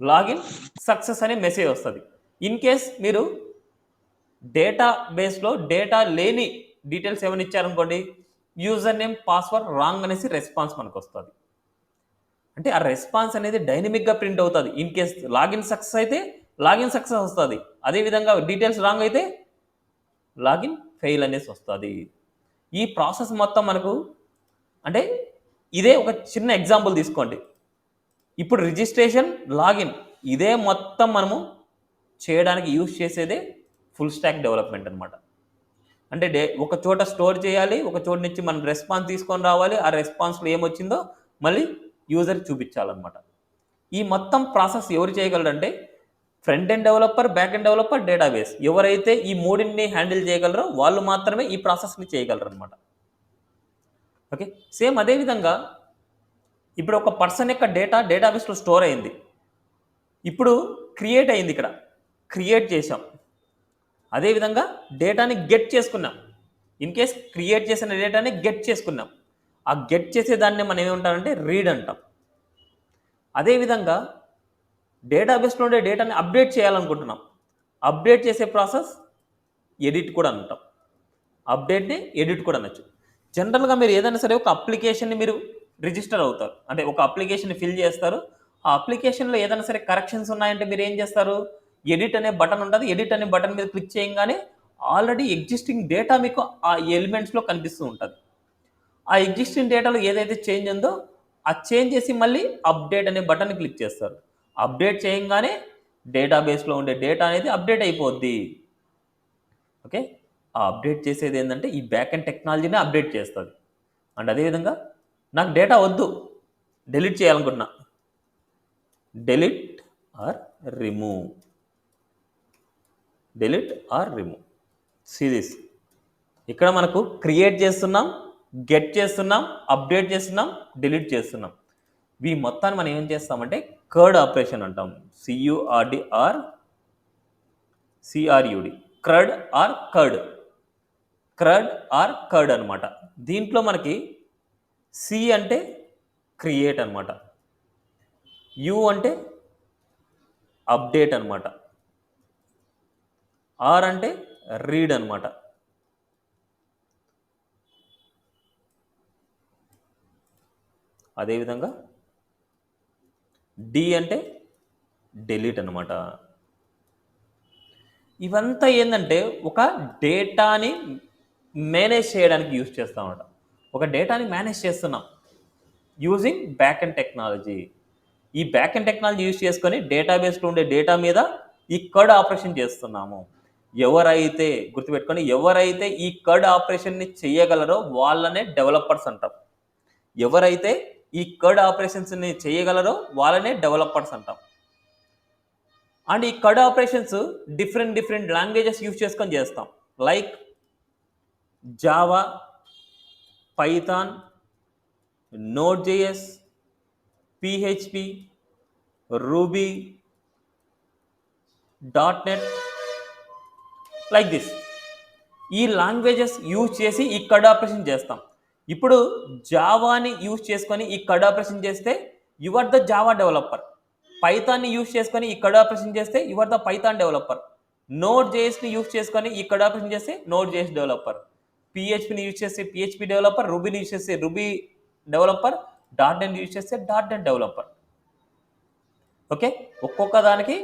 లాగిన్ సక్సెస్ అనే మెసేజ్ వస్తుంది. ఇన్ కేస్ మీరు డేటాబేస్లో డేటా లేని డీటెయిల్స్ ఏమైనా ఇచ్చారనుకోండి, యూజర్ నేమ్ పాస్వర్డ్ రాంగ్ అనేసి రెస్పాన్స్ మనకు వస్తుంది. అంటే ఆ రెస్పాన్స్ అనేది డైనమిక్గా ప్రింట్ అవుతుంది. ఇన్ కేస్ లాగిన్ సక్సెస్ అయితే లాగిన్ సక్సెస్ వస్తుంది, అదేవిధంగా డీటెయిల్స్ రాంగ్ అయితే లాగిన్ ఫెయిల్ అనేసి వస్తుంది. ఈ ప్రాసెస్ మొత్తం మనకు అంటే ఇదే ఒక చిన్న ఎగ్జాంపుల్ తీసుకోండి. ఇప్పుడు రిజిస్ట్రేషన్, లాగిన్ ఇదే మొత్తం మనము చేయడానికి యూజ్ చేసేదే ఫుల్ స్టాక్ డెవలప్మెంట్ అనమాట. అంటే ఒక చోట స్టోర్ చేయాలి, ఒక చోట నుంచి మనం రెస్పాన్స్ తీసుకొని రావాలి, ఆ రెస్పాన్స్లో ఏమొచ్చిందో మళ్ళీ యూజర్కి చూపించాలన్నమాట. ఈ మొత్తం ప్రాసెస్ ఎవరు చేయగలరంటే front end developer, back end developer, database. ఎవరైతే ఈ మూడింటిని హ్యాండిల్ చేయగలరో వాళ్ళు మాత్రమే ఈ ప్రాసెస్ని చేయగలరు అనమాట. ఓకే, సేమ్ అదేవిధంగా ఇప్పుడు ఒక పర్సన్ యొక్క డేటాబేస్లో స్టోర్ అయింది. ఇప్పుడు క్రియేట్ అయింది, ఇక్కడ క్రియేట్ చేసాం. అదేవిధంగా డేటాని గెట్ చేసుకున్నాం. ఇన్ కేస్ క్రియేట్ చేసిన డేటాని గెట్ చేసుకున్నాం. ఆ గెట్ చేసే దాన్ని మనం ఏమంటామంటే రీడ్ అంటాం. అదేవిధంగా డేటాబేస్లో ఉండే డేటాని అప్డేట్ చేయాలనుకుంటున్నాం. అప్డేట్ చేసే ప్రాసెస్ ఎడిట్ కూడా అంటాం. అప్డేట్ని ఎడిట్ కూడా అనొచ్చు. జనరల్గా మీరు ఏదైనా సరే ఒక అప్లికేషన్ని మీరు రిజిస్టర్ అవుతారు, అంటే ఒక అప్లికేషన్ని ఫిల్ చేస్తారు. ఆ అప్లికేషన్లో ఏదైనా సరే కరెక్షన్స్ ఉన్నాయంటే మీరు ఏం చేస్తారు, ఎడిట్ అనే బటన్ ఉంటుంది. ఎడిట్ అనే బటన్ మీద క్లిక్ చేయగానే ఆల్రెడీ ఎగ్జిస్టింగ్ డేటా మీకు ఆ ఎలిమెంట్స్లో కనిపిస్తూ ఉంటుంది. ఆ ఎగ్జిస్టింగ్ డేటాలో ఏదైతే చేంజ్ ఉందో ఆ చేంజ్ చేసి మళ్ళీ అప్డేట్ అనే బటన్ క్లిక్ చేస్తారు. అప్డేట్ చేయగానే డేటాబేస్లో ఉండే డేటా అనేది అప్డేట్ అయిపోద్ది. ఓకే, ఆ అప్డేట్ చేసేది ఏంటంటే ఈ బ్యాక్ ఎండ్ టెక్నాలజీనే అప్డేట్ చేస్తుంది. అండ్ అదేవిధంగా నాకు డేటా వద్దు, డెలీట్ చేయాలనుకుంటున్నా, delete or remove, delete or remove. Series ఇక్కడ మనకు క్రియేట్ చేస్తున్నాం, గెట్ చేస్తున్నాం, అప్డేట్ చేస్తున్నాం, డిలీట్ చేస్తున్నాం. ఈ మొత్తాన్ని మనం ఏం చేస్తామంటే కర్డ్ ఆపరేషన్ అంటాం. CRUD, క్రడ్ ఆర్ కర్డ్ అనమాట. దీంట్లో మనకి సి అంటే క్రియేట్ అనమాట, యు అంటే అప్డేట్ అనమాట, ఆర్ అంటే రీడ్ అనమాట. అదేవిధంగా డి అంటే డెలీట్ అనమాట. ఇవంతా ఏంటంటే ఒక డేటాని మేనేజ్ చేయడానికి యూజ్ చేస్తామన్నమాట. ఒక డేటాని మేనేజ్ చేస్తున్నాం యూజింగ్ బ్యాక్ ఎండ్ టెక్నాలజీ. ఈ బ్యాక్ ఎండ్ టెక్నాలజీ యూజ్ చేసుకొని డేటాబేస్లో ఉండే డేటా మీద ఈ కర్డ్ ఆపరేషన్ చేస్తున్నాము. ఎవరైతే గుర్తుపెట్టుకొని, ఎవరైతే ఈ కర్డ్ ఆపరేషన్ని చేయగలరో వాళ్ళనే డెవలపర్స్ అంటాం. ఎవరైతే ఈ కర్డ్ ఆపరేషన్స్ని చేయగలరో వాళ్ళనే డెవలపర్స్ అంటాం. అండ్ ఈ CRUD operations different languages use చేసుకొని చేస్తాం. Like Java, Python, Node.js, PHP, Ruby, .NET, like this. ఈ లాంగ్వేజెస్ యూజ్ చేసి ఈ కర్డ్ ఆపరేషన్ చేస్తాం. ఇప్పుడు జావాని యూజ్ చేసుకొని ఈ కర్డ్ ఆపరేషన్ చేస్తే you are the Java developer. పైథాన్ని యూజ్ చేసుకొని ఈ కర్డ్ ఆపరేషన్ చేస్తే you are the Python developer. Node.jsని యూజ్ చేసుకొని ఈ కర్డ్ ఆపరేషన్ చేస్తే Node.js డెవలపర్. PHPని యూజ్ చేస్తే PHP డెవలపర్. రూబీని యూజ్ చేస్తే రూబీ డెవలపర్. .NET యూజ్ చేస్తే .NET డెవలపర్. ఓకే, ఒక్కొక్క దానికి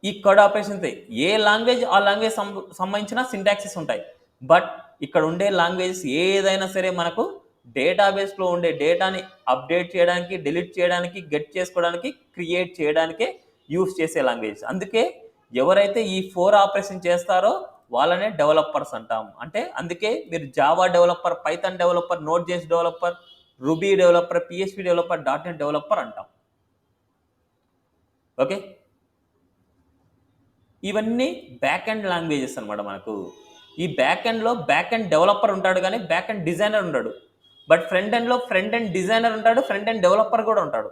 ఈ కర్డ్ ఆపరేషన్స్ ఏ లాంగ్వేజ్ ఆ లాంగ్వేజ్ సంబంధించిన సింటాక్సెస్ ఉంటాయి. బట్ ఇక్కడ ఉండే లాంగ్వేజెస్ ఏదైనా సరే మనకు డేటాబేస్లో ఉండే డేటాని అప్డేట్ చేయడానికి, డిలీట్ చేయడానికి, గెట్ చేసుకోవడానికి, క్రియేట్ చేయడానికే యూజ్ చేసే లాంగ్వేజెస్. అందుకే ఎవరైతే ఈ 4 ఆపరేషన్ చేస్తారో వాళ్ళనే డెవలపర్స్ అంటాం. అంటే అందుకే మీరు Java developer, Python developer, Node.js developer, ruby developer, PHP developer, .NET developer అంటాం. ఓకే, ఇవన్నీ బ్యాక్ ఎండ్ లాంగ్వేజెస్ అనమాట. మనకు ఈ బ్యాక్ ఎండ్లో బ్యాక్ ఎండ్ డెవలపర్ ఉంటాడు, కానీ బ్యాక్ ఎండ్ డిజైనర్ ఉంటాడు. బట్ ఫ్రంట్ ఎండ్లో ఫ్రంట్ ఎండ్ డిజైనర్ ఉంటాడు, ఫ్రంట్ ఎండ్ డెవలపర్ కూడా ఉంటాడు.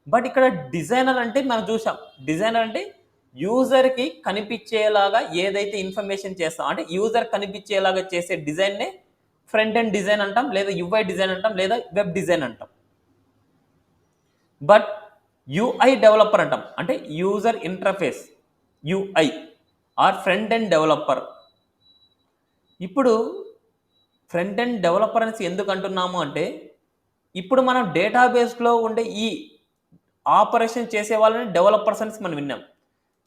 బట్ ఇక్కడ డిజైనర్ అంటే మనం చూసాం, డిజైనర్ అంటే యూజర్కి కనిపించేలాగా ఏదైతే ఇన్ఫర్మేషన్ చేస్తాం, అంటే యూజర్ కనిపించేలాగా చేసే డిజైన్నే ఫ్రంట్ ఎండ్ డిజైన్ అంటాం, లేదా UI డిజైన్ అంటాం, లేదా వెబ్ డిజైన్ అంటాం. బట్ UI డెవలపర్ అంటాం, అంటే user interface UI or front end developer. ఇప్పుడు ఫ్రంట్ ఎండ్ డెవలపర్ అనేసి ఎందుకు అంటున్నాము అంటే ఇప్పుడు మనం డేటాబేస్లో ఉండే ఈ ఆపరేషన్ చేసే వాళ్ళని డెవలపర్స్ అనేసి మనం విన్నాం.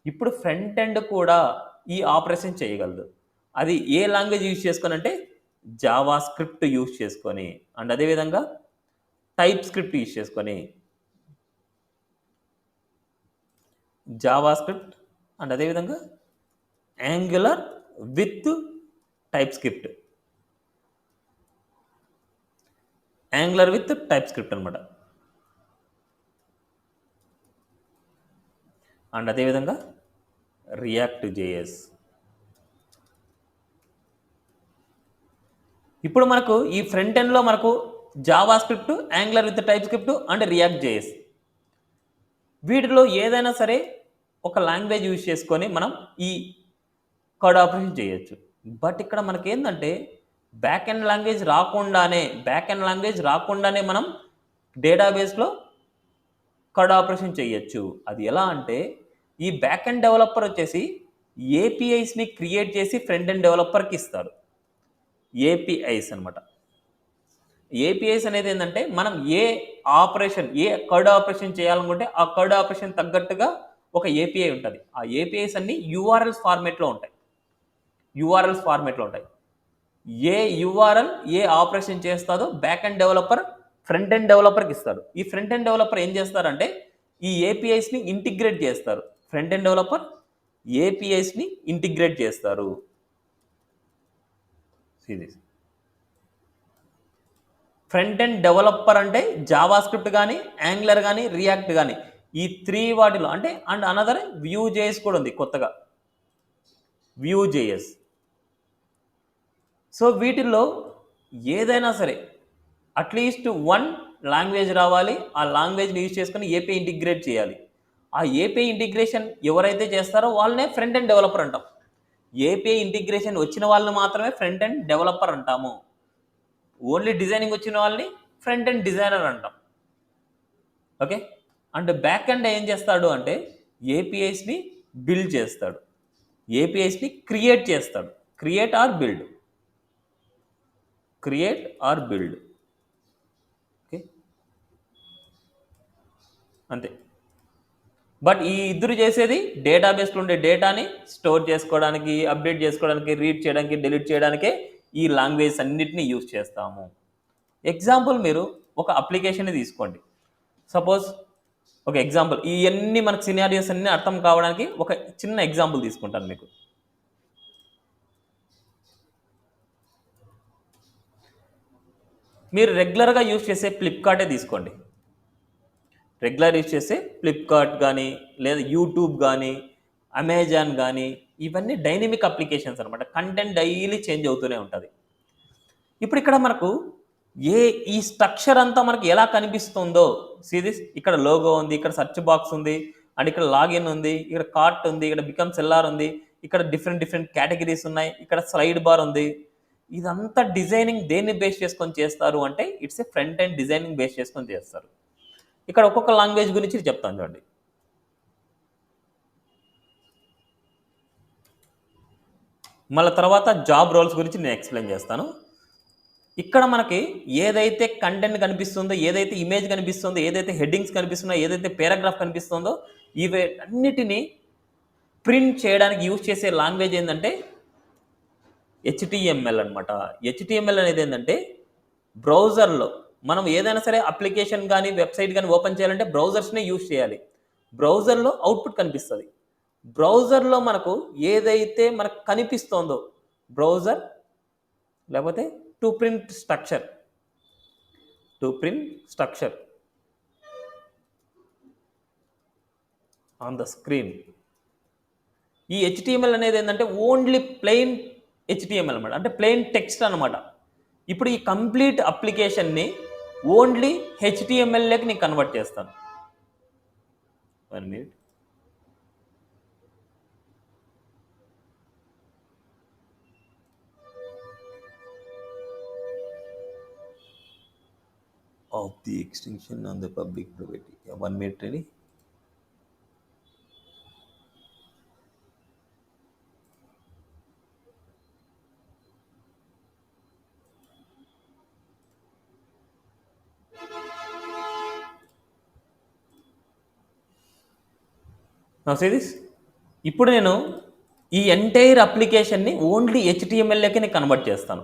ఇప్పుడు ఫ్రంట్ ఎండ్ కూడా ఈ ఆపరేషన్ చేయగలదు. అది ఏ లాంగ్వేజ్ యూజ్ చేసుకొని అంటే జావా స్క్రిప్ట్ యూజ్ చేసుకొని అండ్ అదేవిధంగా టైప్ స్క్రిప్ట్ యూజ్ చేసుకొని జావా స్క్రిప్ట్ అండ్ అదేవిధంగా angular with type script angular with type script అనమాట. అండ్ అదేవిధంగా రియాక్ట్ జేఎస్. ఇప్పుడు మనకు ఈ ఫ్రంట్ ఎండ్లో మనకు Java script, angular with type script and react JS, వీటిలో ఏదైనా సరే ఒక లాంగ్వేజ్ యూజ్ చేసుకొని మనం ఈ కోడ్ ఆపరేషన్ చేయొచ్చు. బట్ ఇక్కడ మనకి ఏంటంటే బ్యాక్ ఎండ్ లాంగ్వేజ్ రాకుండానే మనం డేటాబేస్లో కోడ్ ఆపరేషన్ చేయొచ్చు. అది ఎలా అంటే ఈ బ్యాక్ ఎండ్ డెవలపర్ వచ్చేసి ఏపీఐస్ని క్రియేట్ చేసి ఫ్రంట్ ఎండ్ డెవలపర్కి ఇస్తారు. ఏపీఐస్ అనమాట. ఏపీఐస్ అనేది ఏంటంటే మనం ఏ కర్డ్ ఆపరేషన్ చేయాలనుకుంటే ఆ కర్డ్ ఆపరేషన్ తగ్గట్టుగా ఒక ఏపీఐ ఉంటుంది. ఆ ఏపీఐస్ అన్ని యూఆర్ఎల్స్ ఫార్మేట్లో ఉంటాయి. ఏ యూఆర్ఎల్ ఏ ఆపరేషన్ చేస్తాదో back end developer front end డెవలపర్కి ఇస్తాడు. ఈ ఫ్రంట్ ఎండ్ డెవలపర్ ఏం చేస్తారంటే ఈ ఏపీఐస్ని ఇంటిగ్రేట్ చేస్తారు. ఫ్రంట్ ఎండ్ డెవలపర్ ఏపీఐస్ని ఇంటిగ్రేట్ చేస్తారు. ఫ్రంట్ ఎండ్ డెవలపర్ అంటే జావా స్క్రిప్ట్ కానీ, యాంగులర్ కానీ, రియాక్ట్ కానీ ఈ 3 వాటిలో అంటే అండ్ అనదర్ వ్యూ జేఎస్ కూడా ఉంది కొత్తగా, వ్యూ జేఎస్. సో వీటిల్లో ఏదైనా సరే అట్లీస్ట్ 1 లాంగ్వేజ్ రావాలి. ఆ లాంగ్వేజ్ని యూజ్ చేసుకొని ఏపీఐ ఇంటిగ్రేట్ చేయాలి. ఆ ఏపీఐ ఇంటిగ్రేషన్ ఎవరైతే చేస్తారో వాళ్ళనే ఫ్రంట్ ఎండ్ డెవలపర్ అంటాం. ఏపీఐ ఇంటిగ్రేషన్ వచ్చిన వాళ్ళని మాత్రమే ఫ్రంట్ ఎండ్ డెవలపర్ అంటాము. ఓన్లీ డిజైనింగ్ వచ్చిన వాళ్ళని ఫ్రంట్ ఎండ్ డిజైనర్ అంటాం. ఓకే. అండ్ బ్యాక్ ఎండ్ ఏం చేస్తాడు అంటే ఏపీఐస్ని బిల్డ్ చేస్తాడు, ఏపీఐస్ని క్రియేట్ చేస్తాడు. Create are build. ఓకే, అంతే. బట్ ఈ ఇద్దరు చేసేది డేటాబేస్లో ఉండే డేటాని స్టోర్ చేసుకోవడానికి, అప్డేట్ చేసుకోవడానికి, రీడ్ చేయడానికి, డిలీట్ చేయడానికే ఈ లాంగ్వేజ్ అన్నిటిని యూజ్ చేస్తాము. ఎగ్జాంపుల్ మీరు ఒక అప్లికేషన్ తీసుకోండి. సపోజ్ ఒక ఎగ్జాంపుల్, ఇవన్నీ మనకు సినారియోస్ అన్నీ అర్థం కావడానికి ఒక చిన్న ఎగ్జాంపుల్ తీసుకుంటాను మీకు. మీరు రెగ్యులర్గా యూజ్ చేసే ఫ్లిప్కార్టే తీసుకోండి. రెగ్యులర్ యూజ్ చేసే ఫ్లిప్కార్ట్ కానీ, లేదా యూట్యూబ్ కానీ, అమెజాన్ కానీ, ఇవన్నీ డైనమిక్ అప్లికేషన్స్ అనమాట. కంటెంట్ డైలీ చేంజ్ అవుతూనే ఉంటుంది. ఇప్పుడు ఇక్కడ మనకు ఈ స్ట్రక్చర్ అంతా మనకి ఎలా కనిపిస్తుందో సిరీస్, ఇక్కడ లోగో ఉంది, ఇక్కడ సెర్చ్ బాక్స్ ఉంది, అండ్ ఇక్కడ లాగిన్ ఉంది, ఇక్కడ కార్ట్ ఉంది, ఇక్కడ బికమ్ సెల్లార్ ఉంది, ఇక్కడ డిఫరెంట్ కేటగిరీస్ ఉన్నాయి, ఇక్కడ స్లైడ్ బార్ ఉంది. ఇదంతా డిజైనింగ్ దేన్ని బేస్ చేసుకొని చేస్తారు అంటే it's a front end designing base చేసుకొని చేస్తారు. ఇక్కడ ఒక్కొక్క లాంగ్వేజ్ గురించి చెప్తాను చూడండి. మళ్ళీ తర్వాత జాబ్ రోల్స్ గురించి నేను ఎక్స్ప్లెయిన్ చేస్తాను. ఇక్కడ మనకి ఏదైతే కంటెంట్ కనిపిస్తుందో, ఏదైతే ఇమేజ్ కనిపిస్తుందో, ఏదైతే హెడ్డింగ్స్ కనిపిస్తుందో, ఏదైతే పారాగ్రాఫ్ కనిపిస్తుందో, ఇవి అన్నిటినీ ప్రింట్ చేయడానికి యూజ్ చేసే లాంగ్వేజ్ ఏంటంటే HTML అనమాట. HTML అనేది ఏంటంటే బ్రౌజర్లో మనం ఏదైనా సరే అప్లికేషన్ కానీ వెబ్సైట్ కానీ ఓపెన్ చేయాలంటే బ్రౌజర్స్నే యూజ్ చేయాలి. బ్రౌజర్లో అవుట్పుట్ కనిపిస్తుంది. బ్రౌజర్లో మనకు ఏదైతే మనకు కనిపిస్తుందో బ్రౌజర్, లేకపోతే to print structure on the screen. ఈ HTML అనేది ఏంటంటే ఓన్లీ ప్లెయిన్ HTML అనమాట, అంటే ప్లెయిన్ టెక్స్ట్ అనమాట. ఇప్పుడు ఈ కంప్లీట్ అప్లికేషన్ని ఓన్లీ HTMLలోకి నేను కన్వర్ట్ చేస్తాను. 1 minute. Of the extension on the public private. 1 minute ready. Now see this. ఇప్పుడు నేను ఈ ఎంటైర్ అప్లికేషన్ని ఓన్లీ హెచ్టిఎంఎల్లోకి నేను కన్వర్ట్ చేస్తాను.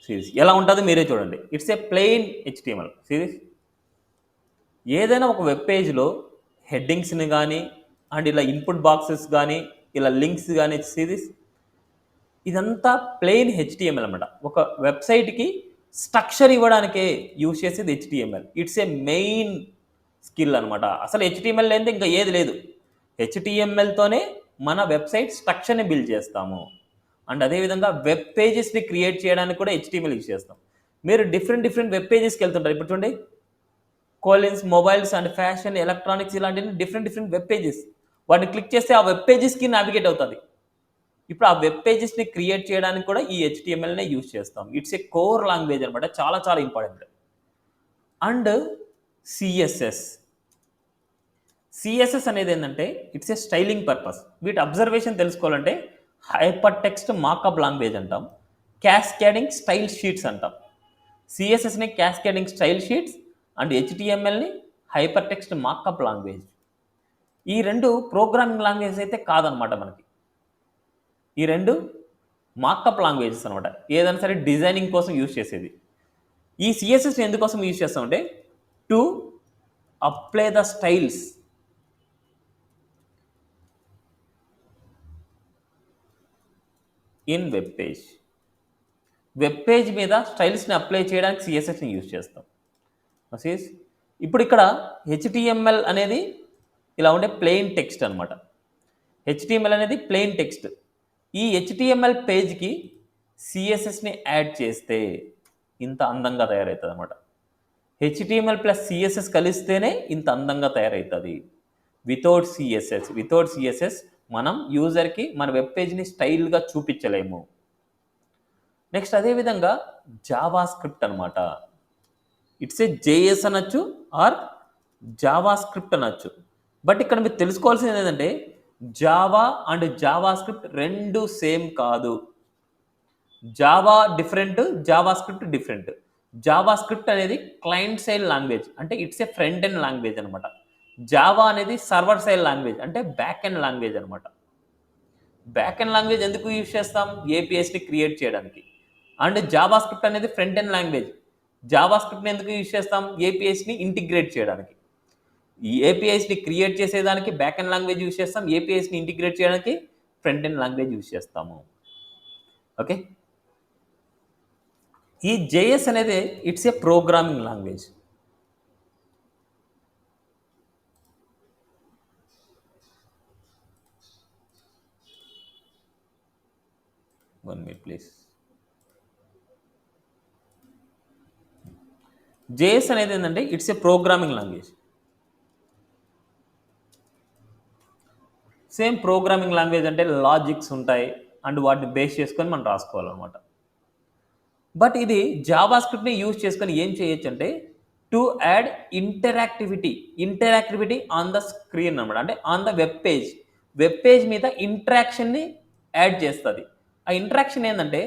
సీరీస్ ఎలా ఉంటుందో మీరే చూడండి. It's a plain HTML. Series ఏదైనా ఒక వెబ్ పేజ్లో హెడ్డింగ్స్ని కానీ అండ్ ఇలా ఇన్పుట్ బాక్సెస్ కానీ ఇలా లింక్స్ కానీ సీరీస్ ఇదంతా ప్లెయిన్ హెచ్టిఎంఎల్ అనమాట. ఒక వెబ్సైట్కి స్ట్రక్చర్ ఇవ్వడానికే యూజ్ చేసేది HTML. It's a main skill అనమాట. అసలు హెచ్టిఎంఎల్ లేనిదే ఇంకా ఏది లేదు. హెచ్టిఎంఎల్తోనే మన వెబ్సైట్ స్ట్రక్చర్ని బిల్డ్ చేస్తాము. అండ్ అదేవిధంగా వెబ్ పేజెస్ని క్రియేట్ చేయడానికి కూడా హెచ్టిఎంఎల్ యూజ్ చేస్తాం. మీరు డిఫరెంట్ వెబ్ పేజెస్కి వెళ్తుంటారు. ఇప్పుడు చూడండి, Collins, mobiles and fashion, electronics ఇలాంటివి డిఫరెంట్ వెబ్ పేజెస్. వాటిని క్లిక్ చేస్తే ఆ వెబ్ పేజెస్కి నావిగేట్ అవుతుంది. ఇప్పుడు ఆ వెబ్ పేజెస్ని క్రియేట్ చేయడానికి కూడా ఈ హెచ్టిఎంఎల్నే యూజ్ చేస్తాం. ఇట్స్ ఏ కోర్ లాంగ్వేజ్ అనమాట. చాలా ఇంపార్టెంట్. అండ్ సిఎస్ఎస్ అనేది ఏంటంటే ఇట్స్ ఏ స్టైలింగ్ పర్పస్. వీటి అబ్జర్వేషన్ తెలుసుకోవాలంటే హైపర్ టెక్స్ట్ మార్కప్ లాంగ్వేజ్ అంటాం, క్యాస్కేడింగ్ స్టైల్ షీట్స్ అంటాం. సిఎస్ఎస్ని క్యాస్కేడింగ్ స్టైల్ షీట్స్ అండ్ హెచ్టిఎంఎల్ని హైపర్ టెక్స్ట్ మార్కప్ లాంగ్వేజ్. ఈ రెండు ప్రోగ్రామింగ్ లాంగ్వేజ్ అయితే కాదనమాట. మనకి ఈ రెండు మార్కప్ లాంగ్వేజెస్ అనమాట. ఏదైనా సరే డిజైనింగ్ కోసం యూజ్ చేసేది. ఈ సిఎస్ఎస్ని ఎందుకోసం యూజ్ చేస్తామంటే to apply the styles in web page. Web page మీద స్టైల్స్ని అప్లై చేయడానికి సిఎస్ఎస్ని యూజ్ చేస్తాం. ఇప్పుడు ఇక్కడ హెచ్టిఎంఎల్ అనేది ఇలా ఉండే ప్లెయిన్ టెక్స్ట్ అనమాట. హెచ్టిఎంఎల్ అనేది ప్లెయిన్ టెక్స్ట్. ఈ హెచ్టిఎంఎల్ పేజ్కి సిఎస్ఎస్ని యాడ్ చేస్తే ఇంత అందంగా తయారవుతుంది అనమాట. హెచ్టిఎంఎల్ ప్లస్ సిఎస్ఎస్ కలిస్తేనే ఇంత అందంగా తయారవుతుంది. వితౌట్ సిఎస్ఎస్ మనం యూజర్కి మన వెబ్ పేజ్ని స్టైల్గా చూపించలేము. నెక్స్ట్ అదేవిధంగా జావా స్క్రిప్ట్ అనమాట. ఇట్స్ ఏ జేఎస్ అనొచ్చు ఆర్ జావా స్క్రిప్ట్ అనొచ్చు. బట్ ఇక్కడ మీరు తెలుసుకోవాల్సింది ఏంటంటే జావా అండ్ జావా స్క్రిప్ట్ రెండు సేమ్ కాదు. Java different, Java script different. Java script అనేది క్లయింట్ సైడ్ లాంగ్వేజ్, అంటే it's a front end language అనమాట. జావా అనేది సర్వర్ సైడ్ లాంగ్వేజ్, అంటే బ్యాక్ ఎండ్ లాంగ్వేజ్ అనమాట. బ్యాక్ ఎండ్ లాంగ్వేజ్ ఎందుకు యూజ్ చేస్తాం? ఏపీఎస్ని క్రియేట్ చేయడానికి. అండ్ జావా స్క్రిప్ట్ అనేది ఫ్రంట్ ఎండ్ లాంగ్వేజ్. జావా స్క్రిప్ట్ని ఎందుకు యూజ్ చేస్తాం? ఏపీఎస్ని ఇంటిగ్రేట్ చేయడానికి. ఈ ఏపీఐస్ని క్రియేట్ చేసేదానికి బ్యాక్ ఎండ్ లాంగ్వేజ్ యూజ్ చేస్తాం, ఏపీఐస్ని ఇంటిగ్రేట్ చేయడానికి ఫ్రంట్ ఎండ్ లాంగ్వేజ్ యూజ్ చేస్తాము. ఓకే, ఈ జేఎస్ అనేది it's a programming language. One minute please. JS అనేది ఏంటంటే it's a programming language. Same programming language అంటే లాజిక్స్ ఉంటాయి అండ్ వాటిని బేస్ చేసుకొని మనం రాసుకోవాలన్నమాట. బట్ ఇది జావా స్క్రిప్ట్ని యూజ్ చేసుకొని ఏం చేయొచ్చు అంటే to add interactivity on the screen అనమాట. అంటే ఆన్ ద వెబ్ పేజ్ మీద ఇంటరాక్షన్ని యాడ్ చేస్తుంది. ఆ ఇంటరాక్షన్ ఏంటంటే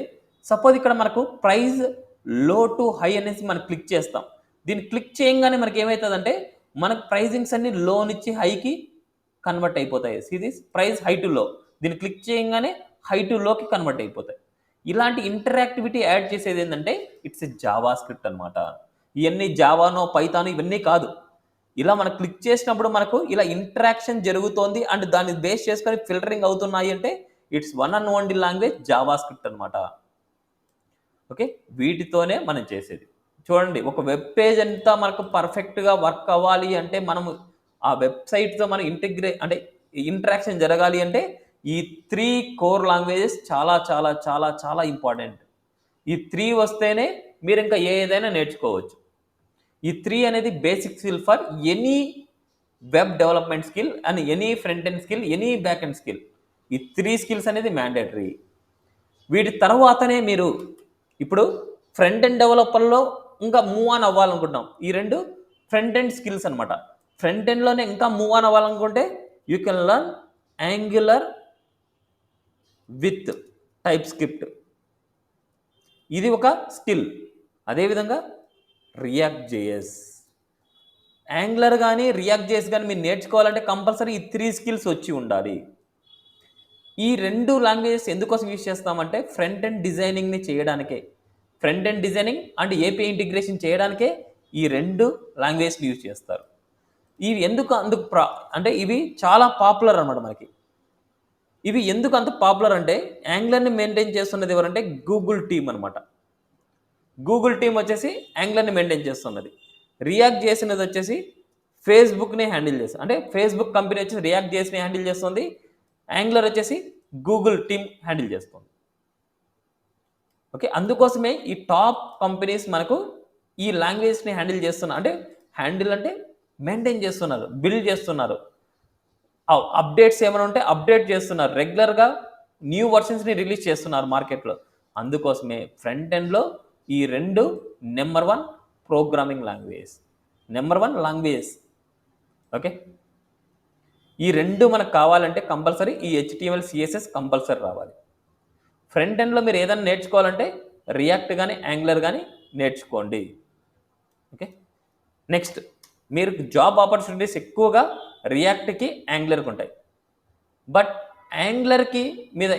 సపోజ్ ఇక్కడ మనకు ప్రైస్ లో టు హై అనేసి మనం క్లిక్ చేస్తాం. దీన్ని క్లిక్ చేయగానే మనకి ఏమవుతుందంటే మనకు ప్రైజింగ్స్ అన్ని లో నుంచి హైకి కన్వర్ట్ అయిపోతాయి. సిరీస్ ప్రైస్ హై టు లో, దీన్ని క్లిక్ చేయగానే హై టు లోకి కన్వర్ట్ అయిపోతాయి. ఇలాంటి ఇంటరాక్టివిటీ యాడ్ చేసేది ఏంటంటే ఇట్స్ ఎ జావా స్క్రిప్ట్ అనమాట. ఇవన్నీ జావానో పైథానో ఇవన్నీ కాదు. ఇలా మనం క్లిక్ చేసినప్పుడు మనకు ఇలా ఇంటరాక్షన్ జరుగుతోంది అండ్ దాన్ని బేస్ చేసుకొని ఫిల్టరింగ్ అవుతున్నాయి అంటే it's one and only language Java script అనమాట. ఓకే, వీటితోనే మనం చేసేది. చూడండి, ఒక వెబ్ పేజ్ అంతా మనకు పర్ఫెక్ట్గా వర్క్ అవ్వాలి అంటే మనము ఆ వెబ్సైట్తో మనం ఇంటరాక్షన్ జరగాలి అంటే ఈ 3 కోర్ లాంగ్వేజెస్ చాలా ఇంపార్టెంట్. ఈ 3 వస్తేనే మీరు ఇంకా ఏదైనా నేర్చుకోవచ్చు. ఈ 3 అనేది basic skill for any web development skill and any front end skill, any back end skill. ఈ 3 స్కిల్స్ అనేది మ్యాండేటరీ. వీటి తర్వాతనే మీరు ఇప్పుడు ఫ్రంట్ ఎండ్ డెవలపర్లో ఇంకా మూవ్ ఆన్ అవ్వాలనుకుంటున్నాం. ఈ 2 ఫ్రంట్ ఎండ్ స్కిల్స్ అనమాట. ఫ్రంట్ ఎండ్లోనే ఇంకా మూవ్ ఆన్ అవ్వాలనుకుంటే you can learn Angular with TypeScript, ఇది ఒక స్కిల్. అదేవిధంగా రియాక్ట్ జేఎస్, యాంగ్లర్ కానీ రియాక్ట్ జేఎస్ కానీ మీరు నేర్చుకోవాలంటే కంపల్సరీ ఈ 3 స్కిల్స్ వచ్చి ఉండాలి. ఈ 2 లాంగ్వేజెస్ ఎందుకోసం యూజ్ చేస్తామంటే ఫ్రంట్ ఎండ్ డిజైనింగ్ని చేయడానికే. Front end designing and API integration చేయడానికే ఈ 2 లాంగ్వేజ్ని యూజ్ చేస్తారు. ఇవి ఎందుకు అంటే ఇవి చాలా పాపులర్ అనమాట మనకి. ఇవి ఎందుకు అంత పాపులర్ అంటే యాంగ్లర్ని మెయింటైన్ చేస్తున్నది ఎవరంటే గూగుల్ టీమ్ అనమాట. గూగుల్ టీమ్ వచ్చేసి యాంగ్లర్ని మెయింటైన్ చేస్తున్నది. రియాక్ట్ చేసినది వచ్చేసి ఫేస్బుక్ని హ్యాండిల్ చేస్తుంది. అంటే ఫేస్బుక్ కంపెనీ వచ్చేసి రియాక్ట్ చేసి హ్యాండిల్ చేస్తుంది. యాంగ్లర్ వచ్చేసి గూగుల్ టీమ్ హ్యాండిల్ చేస్తుంది. ఓకే, అందుకోసమే ఈ టాప్ కంపెనీస్ మనకు ఈ లాంగ్వేజ్ని హ్యాండిల్ చేస్తున్నారు. అంటే హ్యాండిల్ అంటే మెయింటైన్ చేస్తున్నారు, బిల్డ్ చేస్తున్నారు. అప్డేట్స్ ఏమైనా ఉంటే అప్డేట్ చేస్తున్నారు. రెగ్యులర్గా న్యూ వర్షన్స్ని రిలీజ్ చేస్తున్నారు మార్కెట్లో. అందుకోసమే ఫ్రంట్ ఎండ్లో ఈ 2 number 1 programming language, number 1 language. Okay, ఈ 2 మనకు కావాలంటే కంపల్సరీ ఈ HTML CSS కంపల్సరీ రావాలి. ఫ్రంట్ ఎండ్లో మీరు ఏదైనా నేర్చుకోవాలంటే రియాక్ట్ కానీ యాంగ్లర్ కానీ నేర్చుకోండి. ఓకే, నెక్స్ట్ మీరు జాబ్ ఆపర్చునిటీస్ ఎక్కువగా రియాక్ట్కి యాంగ్లర్కి ఉంటాయి. బట్ యాంగ్లర్కి మీద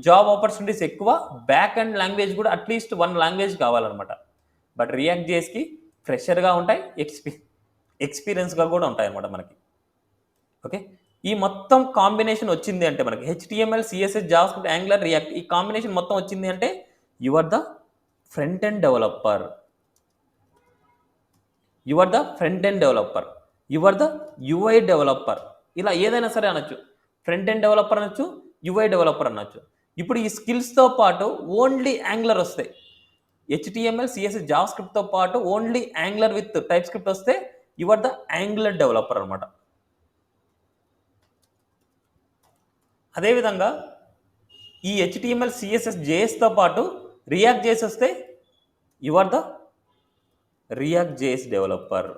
జాబ్ ఆపర్చునిటీస్ ఎక్కువ, బ్యాక్ అండ్ లాంగ్వేజ్ కూడా అట్లీస్ట్ 1 లాంగ్వేజ్ కావాలన్నమాట. బట్ రియాక్ట్ జేఎస్కి ఫ్రెషర్గా ఉంటాయి, ఎక్స్పీరియన్స్గా కూడా ఉంటాయి అన్నమాట మనకి. ఓకే, ఈ మొత్తం కాంబినేషన్ వచ్చింది అంటే మనకి HTML CSS JavaScript Angular React ఈ కాంబినేషన్ మొత్తం వచ్చింది అంటే you are the front end developer, you are the front end developer, you are the UI developer. ఇలా ఏదైనా సరే అనొచ్చు. ఫ్రంట్ ఎండ్ డెవలపర్ అనొచ్చు, UI డెవలపర్ అనొచ్చు. ఇప్పుడు ఈ స్కిల్స్తో పాటు ఓన్లీ యాంగ్లర్ వస్తాయి. HTML CSS జావాస్క్రిప్ట్తో పాటు only Angular with TypeScript వస్తే you are the Angular developer అనమాట. అదేవిధంగా ఈ HTML CSS JSతో పాటు రియాక్ట్ JS వస్తే you are the React JS developer.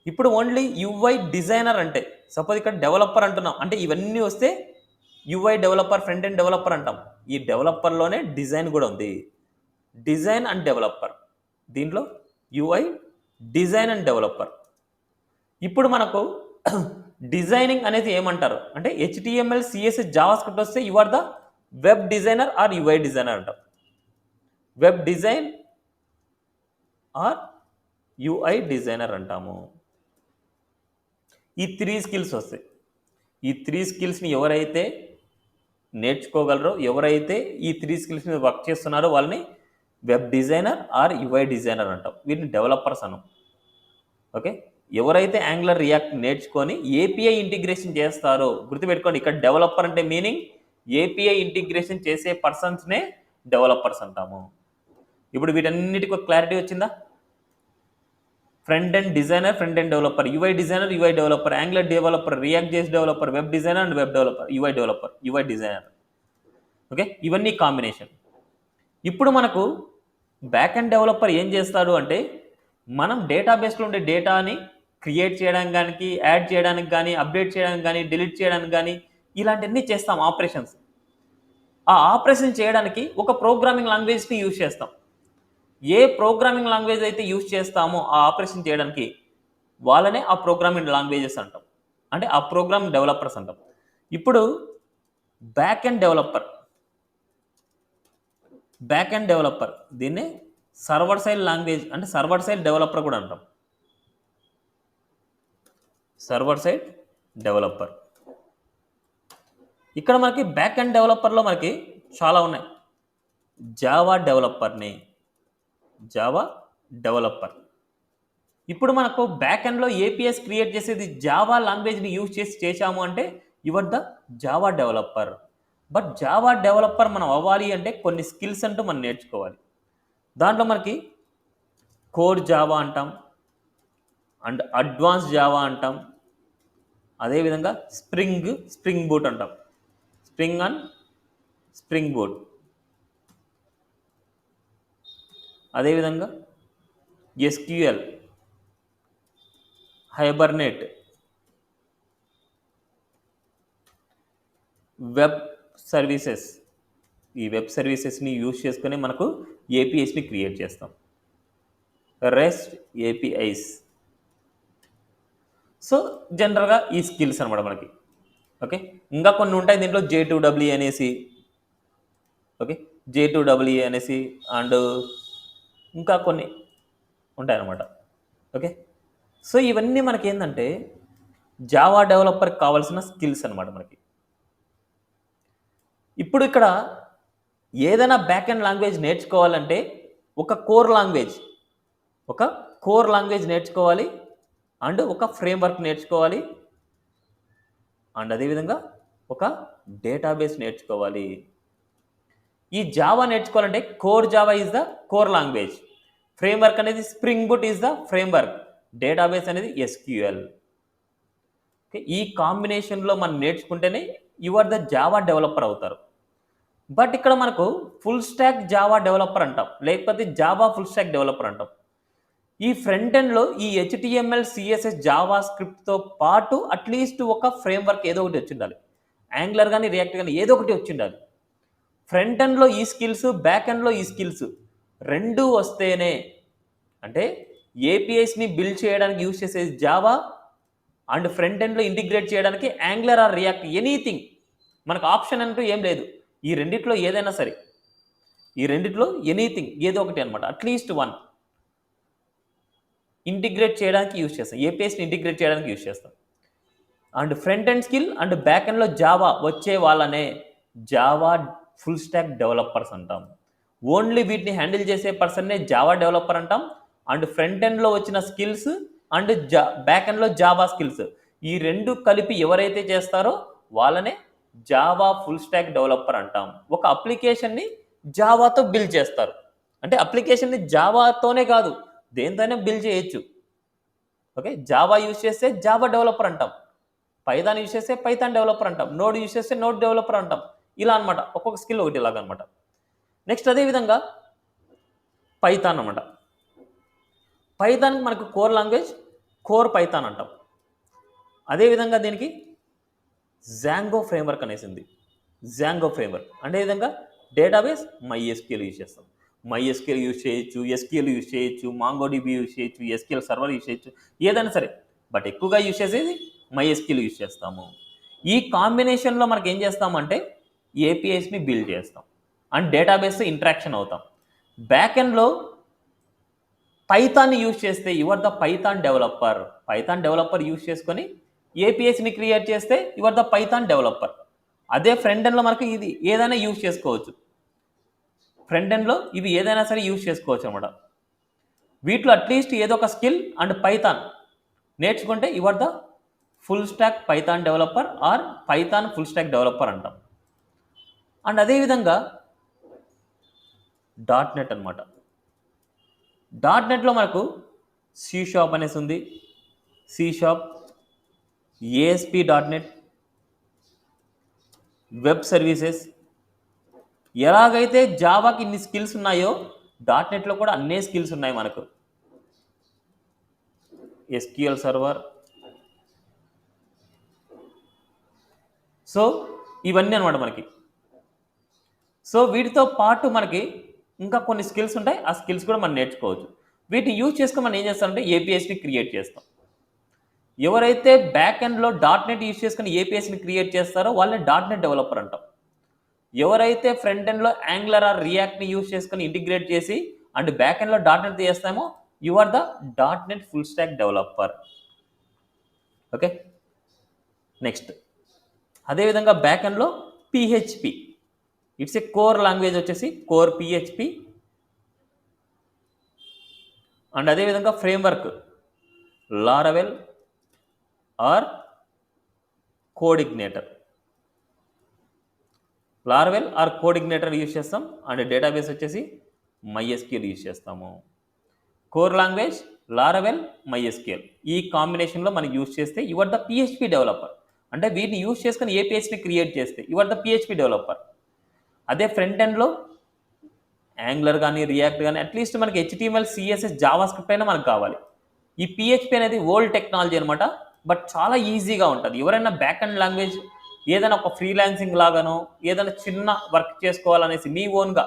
ఇప్పుడు ఓన్లీ UI డిజైనర్ అంటే సపోజ్ ఇక్కడ డెవలపర్ అంటున్నాం అంటే ఇవన్నీ వస్తే UI developer, front end developer అంటాం. ఈ డెవలపర్లోనే డిజైన్ కూడా ఉంది. డిజైన్ అండ్ డెవలపర్, దీంట్లో UI డిజైన్ అండ్ డెవలపర్. ఇప్పుడు మనకు డిజైనింగ్ అనేది ఏమంటారు అంటే HTML CSS జావాస్క్రిప్ట్ వస్తే you are the web designer or UI designer అంటాం. Web design or UI designer అంటాము. ఈ 3 స్కిల్స్ వస్తాయి. ఈ 3 స్కిల్స్ని ఎవరైతే నేర్చుకోగలరో, ఎవరైతే ఈ 3 స్కిల్స్ మీద వర్క్ చేస్తున్నారో వాళ్ళని web designer or UI designer అంటాం. వీటిని డెవలపర్స్ అనం. ఓకే, ఎవరైతే యాంగ్లర్ రియాక్ట్ నేర్చుకొని API ఇంటిగ్రేషన్ చేస్తారో గుర్తుపెట్టుకోండి, ఇక్కడ డెవలపర్ అంటే మీనింగ్ API ఇంటిగ్రేషన్ చేసే పర్సన్స్నే డెవలపర్స్ అంటాము. ఇప్పుడు వీటన్నిటికి ఒక క్లారిటీ వచ్చిందా? Front end designer, front end developer, UI designer, UI developer, angler developer, react JS developer, web designer and web developer, UI developer, UI designer. Okay, ఇవన్నీ combination. ఇప్పుడు మనకు back end developer ఏం చేస్తాడు అంటే మనం డేటాబేస్లో ఉండే డేటాని క్రియేట్ చేయడానికి, యాడ్ చేయడానికి కానీ, అప్డేట్ చేయడానికి కానీ, డిలీట్ చేయడానికి కానీ ఇలాంటివన్నీ చేస్తాం ఆపరేషన్స్. ఆ ఆపరేషన్ చేయడానికి ఒక ప్రోగ్రామింగ్ లాంగ్వేజ్ని యూజ్ చేస్తాం. ఏ ప్రోగ్రామింగ్ లాంగ్వేజ్ అయితే యూజ్ చేస్తామో ఆ ఆపరేషన్ చేయడానికి వాళ్ళనే ఆ ప్రోగ్రామింగ్ లాంగ్వేజెస్ అంటాం. అంటే ఆ ప్రోగ్రామింగ్ డెవలపర్స్ అంటాం. ఇప్పుడు బ్యాక్ ఎండ్ డెవలపర్ దీన్ని సర్వర్ సైడ్ లాంగ్వేజ్ అంటే సర్వర్ సైడ్ డెవలపర్ కూడా అంటాం. Server side developer. ఇక్కడ మనకి బ్యాక్ ఎండ్ డెవలపర్లో మనకి చాలా ఉన్నాయి. Java developer. ఇప్పుడు మనకు బ్యాక్ ఎండ్లో APIs క్రియేట్ చేసేది జావా లాంగ్వేజ్ని యూజ్ చేసాము అంటే you are the Java developer. But Java developer మనం అవ్వాలి అంటే కొన్ని స్కిల్స్ అంటూ మనం నేర్చుకోవాలి. దాంట్లో మనకి కోర్ జావా అంటాం అండ్ అడ్వాన్స్ జావా అంటాం. అదేవిధంగా స్ప్రింగ్ బూట్ అంటాం. Spring boot. అదేవిధంగా SQL, హైబర్నేట్, వెబ్ సర్వీసెస్. ఈ వెబ్ సర్వీసెస్ని యూజ్ చేసుకొని మనకు APIsని క్రియేట్ చేస్తాం. రెస్ట్ APIs, సో జనరల్గా ఈ స్కిల్స్ అనమాట మనకి. ఓకే, ఇంకా కొన్ని ఉంటాయి దీంట్లో J2EE అనేసి. ఓకే, J2EE అనేసి అండ్ ఇంకా కొన్ని ఉంటాయన్నమాట. ఓకే, సో ఇవన్నీ మనకి ఏంటంటే జావా డెవలపర్కి కావాల్సిన స్కిల్స్ అనమాట మనకి. ఇప్పుడు ఇక్కడ ఏదైనా బ్యాక్ ఎండ్ లాంగ్వేజ్ నేర్చుకోవాలంటే ఒక కోర్ లాంగ్వేజ్ నేర్చుకోవాలి అండ్ ఒక ఫ్రేమ్వర్క్ నేర్చుకోవాలి అండ్ అదేవిధంగా ఒక డేటాబేస్ నేర్చుకోవాలి. ఈ జావా నేర్చుకోవాలంటే core Java is the core language, framework అనేది Spring Boot is the framework, database అనేది SQL. ఓకే, ఈ కాంబినేషన్లో మనం నేర్చుకుంటేనే you are the Java developer అవుతారు. బట్ ఇక్కడ మనకు ఫుల్ స్టాక్ జావా డెవలపర్ అంటాం, లేకపోతే జావా ఫుల్ స్టాక్ డెవలపర్ అంటాం. ఈ ఫ్రంట్ ఎండ్లో ఈ HTML CSS జావా స్క్రిప్ట్తో పాటు అట్లీస్ట్ ఒక ఫ్రేమ్వర్క్ ఏదో ఒకటి వచ్చి ఉండాలి. యాంగులర్ కానీ రియాక్ట్ కానీ ఏదో ఒకటి వచ్చి ఉండాలి. ఫ్రంట్ ఎండ్లో ఈ స్కిల్స్, బ్యాక్ ఎండ్లో ఈ స్కిల్స్ రెండు వస్తేనే, అంటే APIస్ని బిల్డ్ చేయడానికి యూజ్ చేసేది జావా అండ్ ఫ్రంట్ ఎండ్లో ఇంటిగ్రేట్ చేయడానికి యాంగులర్ ఆర్ రియాక్ట్, ఎనీథింగ్. మనకు ఆప్షన్ అంటూ ఏం లేదు. ఈ రెండిట్లో ఏదైనా సరే, ఈ రెండిట్లో ఎనీథింగ్ ఏదో ఒకటి అనమాట, అట్లీస్ట్ వన్ ఇంటిగ్రేట్ చేయడానికి యూజ్ చేస్తాం, APIస్ని ఇంటిగ్రేట్ చేయడానికి యూజ్ చేస్తాం. And front end skill and back ఎండ్లో జావా వచ్చే వాళ్ళనే జావా ఫుల్ స్టాక్ డెవలపర్స్ అంటాం. ఓన్లీ వీటిని హ్యాండిల్ చేసే పర్సన్నే జావా డెవలపర్ అంటాం. అండ్ ఫ్రంట్ ఎండ్లో వచ్చిన స్కిల్స్ అండ్ బ్యాక్ ఎండ్లో జావా స్కిల్స్ ఈ రెండు కలిపి ఎవరైతే చేస్తారో వాళ్ళనే జావా ఫుల్ స్టాక్ డెవలపర్ అంటాం. ఒక అప్లికేషన్ని జావాతో బిల్డ్ చేస్తారు, అంటే అప్లికేషన్ని జావాతోనే కాదు దేంతోనే బిల్డ్ చేయొచ్చు. ఓకే, జావా యూజ్ చేస్తే జావా డెవలపర్ అంటాం, పైథాన్ యూజ్ చేస్తే పైథాన్ డెవలపర్ అంటాం, నోడ్ యూజ్ చేస్తే నోడ్ డెవలపర్ అంటాం. ఇలా అనమాట, ఒక్కొక్క స్కిల్ ఒకటి ఇలాగ అనమాట. నెక్స్ట్ అదేవిధంగా పైథాన్ అనమాట. పైథాన్కి మనకు కోర్ లాంగ్వేజ్ కోర్ పైథాన్ అంటాం. అదేవిధంగా దీనికి జాంగో ఫ్రేమ్వర్క్ అనేసింది. జాంగో ఫ్రేమ్వర్క్ అదేవిధంగా డేటాబేస్ MySQL యూజ్ చేస్తాం. MySQL యూజ్ చేయొచ్చు, SQL యూజ్ చేయొచ్చు, MongoDB యూజ్ చేయొచ్చు, SQL సర్వర్ యూజ్ చేయొచ్చు, ఏదైనా సరే. బట్ ఎక్కువగా యూజ్ చేసేది MySQL యూజ్ చేస్తాము. ఈ కాంబినేషన్లో మనకి ఏం చేస్తామంటే APIస్ని బిల్డ్ చేస్తాం అండ్ డేటాబేస్తో ఇంటరాక్షన్ అవుతాం. బ్యాక్ ఎండ్లో పైథాన్ని యూజ్ చేస్తే you are the Python developer. Python developer use చేసుకొని APIస్ని క్రియేట్ చేస్తే you are the Python developer. అదే ఫ్రంట్ ఎండ్లో మనకు ఇది ఏదైనా యూజ్ చేసుకోవచ్చు, ఫ్రంట్ ఎండ్లో ఇవి ఏదైనా సరే యూజ్ చేసుకోవచ్చు అనమాట. వీటిలో అట్లీస్ట్ ఏదో ఒక స్కిల్ అండ్ పైథాన్ నేర్చుకుంటే you are the full stack Python developer or Python full stack developer అంటాం. అండ్ అదేవిధంగా .NET అనమాట. .NEట్లో మనకు C# అనేసి ఉంది, C#, ASP.NET, వెబ్ సర్వీసెస్. ఎలాగైతే జావాకి ఇన్ని స్కిల్స్ ఉన్నాయో .NEట్లో కూడా అన్నే స్కిల్స్ ఉన్నాయి మనకు. SQL server. సో ఇవన్నీ అనమాట మనకి. సో వీటితో పాటు మనకి ఇంకా కొన్ని స్కిల్స్ ఉంటాయి, ఆ స్కిల్స్ కూడా మనం నేర్చుకోవచ్చు. వీటిని యూజ్ చేసుకొని మనం ఏం చేస్తామంటే APIస్ని క్రియేట్ చేస్తాం. ఎవరైతే బ్యాక్ ఎండ్లో .NET యూజ్ చేసుకుని APIస్ని క్రియేట్ చేస్తారో వాళ్ళని .NET డెవలపర్ అంటాం. ఎవరైతే ఫ్రంట్ ఎండ్లో యాంగులర్ ఆర్ రియాక్ట్ని యూజ్ చేసుకుని ఇంటిగ్రేట్ చేసి అండ్ బ్యాక్ ఎండ్లో .NET చేస్తామో you are the .NET full stack developer. Okay, next అదేవిధంగా బ్యాక్ ఎండ్లో PHP, it's a core language వచ్చేసి కోర్ PHP. అండ్ అదేవిధంగా framework Laravel or CodeIgniter. Laravel or CodeIgniter use చేస్తాం. And database వచ్చేసి MySQL use చేస్తాము. Core language Laravel, MySQL ఈ కాంబినేషన్లో మనం యూజ్ చేస్తే you are the PHP developer. అంటే వీటిని యూజ్ చేసుకుని APIస్ని క్రియేట్ చేస్తే you are the PHP developer. అదే ఫ్రంట్ ఎండ్లో యాంగులర్ కానీ రియాక్ట్ కానీ అట్లీస్ట్ మనకి HTML CSS జావా స్క్రిప్ట్ అయినా మనకు కావాలి. ఈ PHP అనేది ఓల్డ్ టెక్నాలజీ అనమాట, బట్ చాలా ఈజీగా ఉంటుంది. ఎవరైనా బ్యాక్ ఎండ్ లాంగ్వేజ్ ఏదైనా ఒక ఫ్రీలాన్సింగ్ లాగానో ఏదైనా చిన్న వర్క్ చేసుకోవాలనేసి మీ ఓన్గా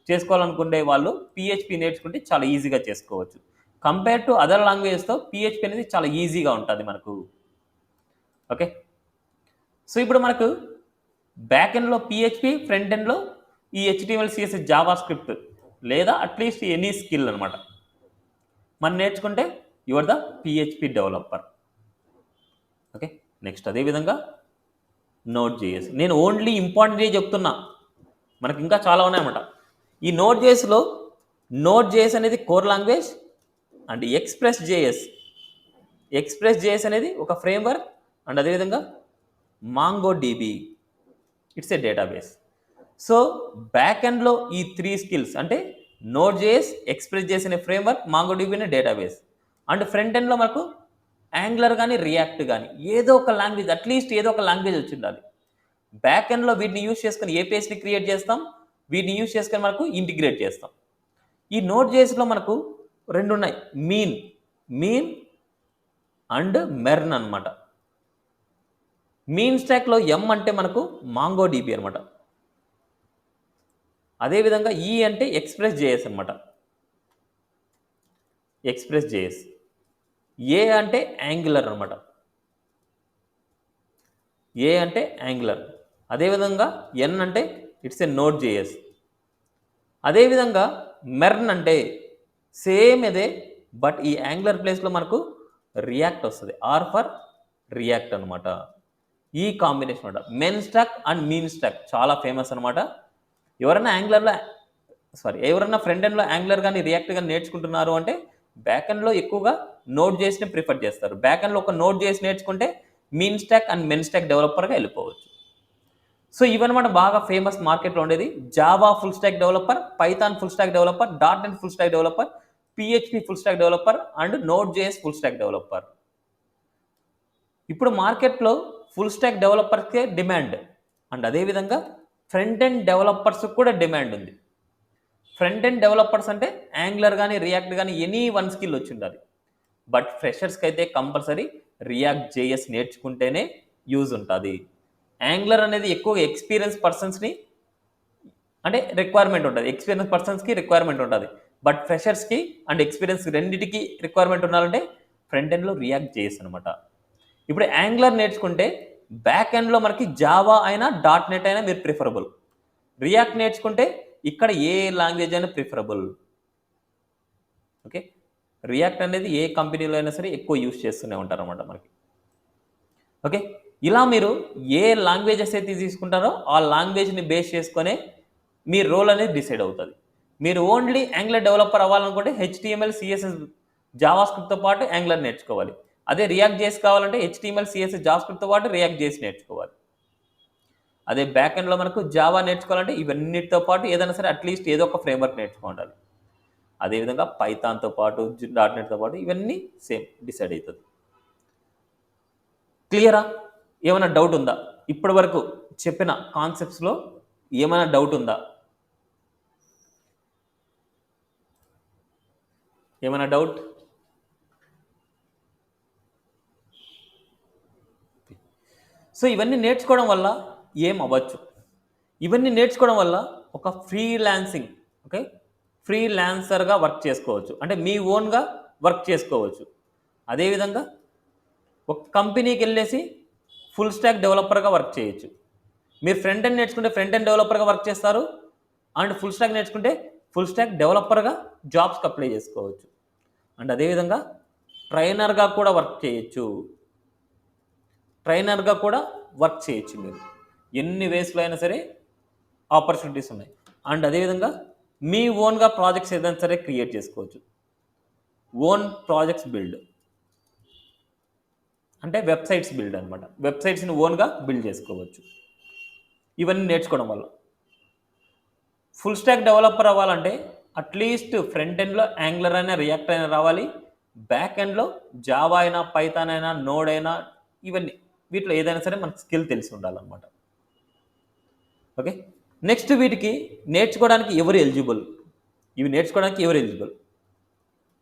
చేసుకోవాలనుకునే వాళ్ళు PHP నేర్చుకుంటే చాలా ఈజీగా చేసుకోవచ్చు. కంపేర్ టు అదర్ లాంగ్వేజెస్తో PHP అనేది చాలా ఈజీగా ఉంటుంది మనకు. ఓకే. సో ఇప్పుడు మనకు బ్యాక్ ఎండ్లో పిహెచ్పి, ఫ్రంట్ ఎండ్లో ఈ HTML CSS జావా స్క్రిప్ట్ లేదా అట్లీస్ట్ ఎనీ స్కిల్ అనమాట మనం నేర్చుకుంటే your the PHP developer. Okay. Next అదేవిధంగా Node.js. నేను ఓన్లీ ఇంపార్టెంట్ చెప్తున్నా, మనకి ఇంకా చాలా ఉన్నాయన్నమాట. ఈ Node.jsలో Node.js అనేది కోర్ లాంగ్వేజ్ అండ్ ఎక్స్ప్రెస్.js అనేది ఒక ఫ్రేమ్వర్క్ అండ్ అదేవిధంగా MongoDB it's a database. So back ఎండ్లో ఈ 3 స్కిల్స్ అంటే Node.js, ఎక్స్ప్రెస్.js అనే ఫ్రేమ్వర్క్, MongoDB అనే డేటాబేస్. అండ్ ఫ్రంట్ ఎండ్లో మనకు యాంగులర్ కానీ రియాక్ట్ కానీ ఏదో ఒక లాంగ్వేజ్, అట్లీస్ట్ ఏదో ఒక లాంగ్వేజ్ వచ్చి ఉండాలి. బ్యాక్ ఎండ్లో వీటిని యూజ్ చేసుకొని ఏపీఎస్ని క్రియేట్ చేస్తాం, వీటిని యూజ్ చేసుకొని మనకు ఇంటిగ్రేట్ చేస్తాం. ఈ Node.jsలో మనకు 2 ఉన్నాయి, మీన్ అండ్ మెర్న్ అనమాట. మీన్ స్టాక్లో ఎం అంటే మనకు MongoDB అనమాట. అదేవిధంగా ఈ అంటే ఎక్స్ప్రెస్.js అనమాట. ఎక్స్ప్రెస్.js. ఏ అంటే యాంగులర్ అనమాట. ఏ అంటే యాంగులర్. అదేవిధంగా ఎన్ అంటే ఇట్స్ ఏ Node.js. అదేవిధంగా మెర్న్ అంటే సేమ్ ఇదే, బట్ ఈ యాంగులర్ ప్లేస్లో మనకు రియాక్ట్ వస్తుంది, ఆర్ ఫర్ రియాక్ట్ అనమాట. ఈ కాంబినేషన్ అనమాట. Men stock and mean stock చాలా ఫేమస్ అనమాట. ఎవరన్నా ఫ్రంట్ ఎండ్లో యాంగులర్ కానీ రియాక్ట్ కానీ నేర్చుకుంటున్నారు అంటే బ్యాక్ ఎండ్లో ఎక్కువగా Node.jsని ప్రిఫర్ చేస్తారు. బ్యాక్ ఎండ్లో ఒక Node.js నేర్చుకుంటే మీన్ స్టాక్ అండ్ మెన్ స్టాక్ డెవలపర్గా వెళ్ళిపోవచ్చు. సో ఇవన్నమాట బాగా ఫేమస్ మార్కెట్లో ఉండేది. Java full stack developer, Python full stack developer, .NET full stack developer, PHP full stack developer and Node.js full stack developer. ఇప్పుడు మార్కెట్లో ఫుల్ స్టాక్ డెవలపర్స్కే డిమాండ్ అండ్ అదేవిధంగా ఫ్రంట్ ఎండ్ డెవలపర్స్ కూడా డిమాండ్ ఉంది. ఫ్రంట్ ఎండ్ డెవలపర్స్ అంటే Angular కానీ React కానీ any one skill వచ్చి ఉండాలి. బట్ ఫ్రెషర్స్కి అయితే కంపల్సరీ React.js నేర్చుకుంటేనే యూజ్ ఉంటుంది. యాంగులర్ అనేది ఎక్కువగా ఎక్స్పీరియన్స్ పర్సన్స్ని అంటే రిక్వైర్మెంట్ ఉంటుంది, ఎక్స్పీరియన్స్ పర్సన్స్కి రిక్వైర్మెంట్ ఉంటుంది. బట్ ఫ్రెషర్స్కి అండ్ ఎక్స్పీరియన్స్ రెండింటికి రిక్వైర్మెంట్ ఉండాలంటే ఫ్రంట్ ఎండ్లో React.js అనమాట. ఇప్పుడు యాంగులర్ నేర్చుకుంటే బ్యాక్ ఎండ్లో మనకి జావా అయినా .NET అయినా మీరు ప్రిఫరబుల్. రియాక్ట్ నేర్చుకుంటే ఇక్కడ ఏ లాంగ్వేజ్ అయినా ప్రిఫరబుల్. ఓకే. రియాక్ట్ అనేది ఏ కంపెనీలో అయినా సరే ఎక్కువ యూజ్ చేస్తూనే ఉంటారు అనమాట మనకి. ఓకే. ఇలా మీరు ఏ లాంగ్వేజెస్ అయితే తీసుకుంటారో ఆ లాంగ్వేజ్ని బేస్ చేసుకొనే మీ రోల్ అనేది డిసైడ్ అవుతుంది. మీరు ఓన్లీ యాంగులర్ డెవలపర్ అవ్వాలనుకుంటే HTML, CSS, జావా స్క్రిప్ట్తో పాటు యాంగులర్ నేర్చుకోవాలి. అదే React.js కావాలంటే HTML, CSS, జావా స్క్రిప్ట్తో పాటు React.js నేర్చుకోవాలి. అదే బ్యాక్ ఎండ్లో మనకు జావా నేర్చుకోవాలంటే ఇవన్నిటితో పాటు ఏదైనా సరే అట్లీస్ట్ ఏదో ఒక ఫ్రేమ్వర్క్ నేర్చుకోవాలి. అదేవిధంగా పైథాన్తో పాటు .NETతో పాటు ఇవన్నీ సేమ్ డిసైడ్ అవుతుంది. క్లియరా? ఏమైనా డౌట్ ఉందా? ఇప్పటి వరకు చెప్పిన కాన్సెప్ట్స్లో ఏమైనా డౌట్ ఉందా? ఏమైనా డౌట్? సో ఇవన్నీ నేర్చుకోవడం వల్ల ఏం అవ్వచ్చు? ఇవన్నీ నేర్చుకోవడం వల్ల ఒక ఫ్రీలాన్సర్గా వర్క్ చేసుకోవచ్చు, అంటే మీ ఓన్గా వర్క్ చేసుకోవచ్చు. అదేవిధంగా ఒక కంపెనీకి వెళ్ళేసి ఫుల్ స్టాక్ డెవలపర్గా వర్క్ చేయొచ్చు. మీరు ఫ్రంట్ ఎండ్ నేర్చుకుంటే ఫ్రంట్ ఎండ్ డెవలపర్గా వర్క్ చేస్తారు అండ్ ఫుల్ స్టాక్ నేర్చుకుంటే ఫుల్ స్టాక్ డెవలపర్గా జాబ్స్కి అప్లై చేసుకోవచ్చు. అండ్ అదేవిధంగా ట్రైనర్గా కూడా వర్క్ చేయొచ్చు. మీరు ఎన్ని వేస్లో అయినా సరే ఆపర్చునిటీస్ ఉన్నాయి. అండ్ అదేవిధంగా మీ ఓన్గా ప్రాజెక్ట్స్ ఏదైనా సరే క్రియేట్ చేసుకోవచ్చు. ఓన్ ప్రాజెక్ట్స్ బిల్డ్ అంటే వెబ్సైట్స్ బిల్డ్ అనమాట. వెబ్సైట్స్ని ఓన్గా బిల్డ్ చేసుకోవచ్చు ఇవన్నీ నేర్చుకోవడం వల్ల. ఫుల్ స్టాక్ డెవలపర్ అవ్వాలంటే అట్లీస్ట్ ఫ్రంట్ ఎండ్లో యాంగులర్ అయినా రియాక్ట్ అయినా రావాలి, బ్యాక్ ఎండ్లో జావా అయినా పైథాన్ అయినా నోడ్ అయినా ఇవన్నీ వీటిలో ఏదైనా సరే మనకు స్కిల్ తెలిసి ఉండాలన్నమాట. ఓకే. నెక్స్ట్ వీటికి నేర్చుకోవడానికి ఎవరు eligible?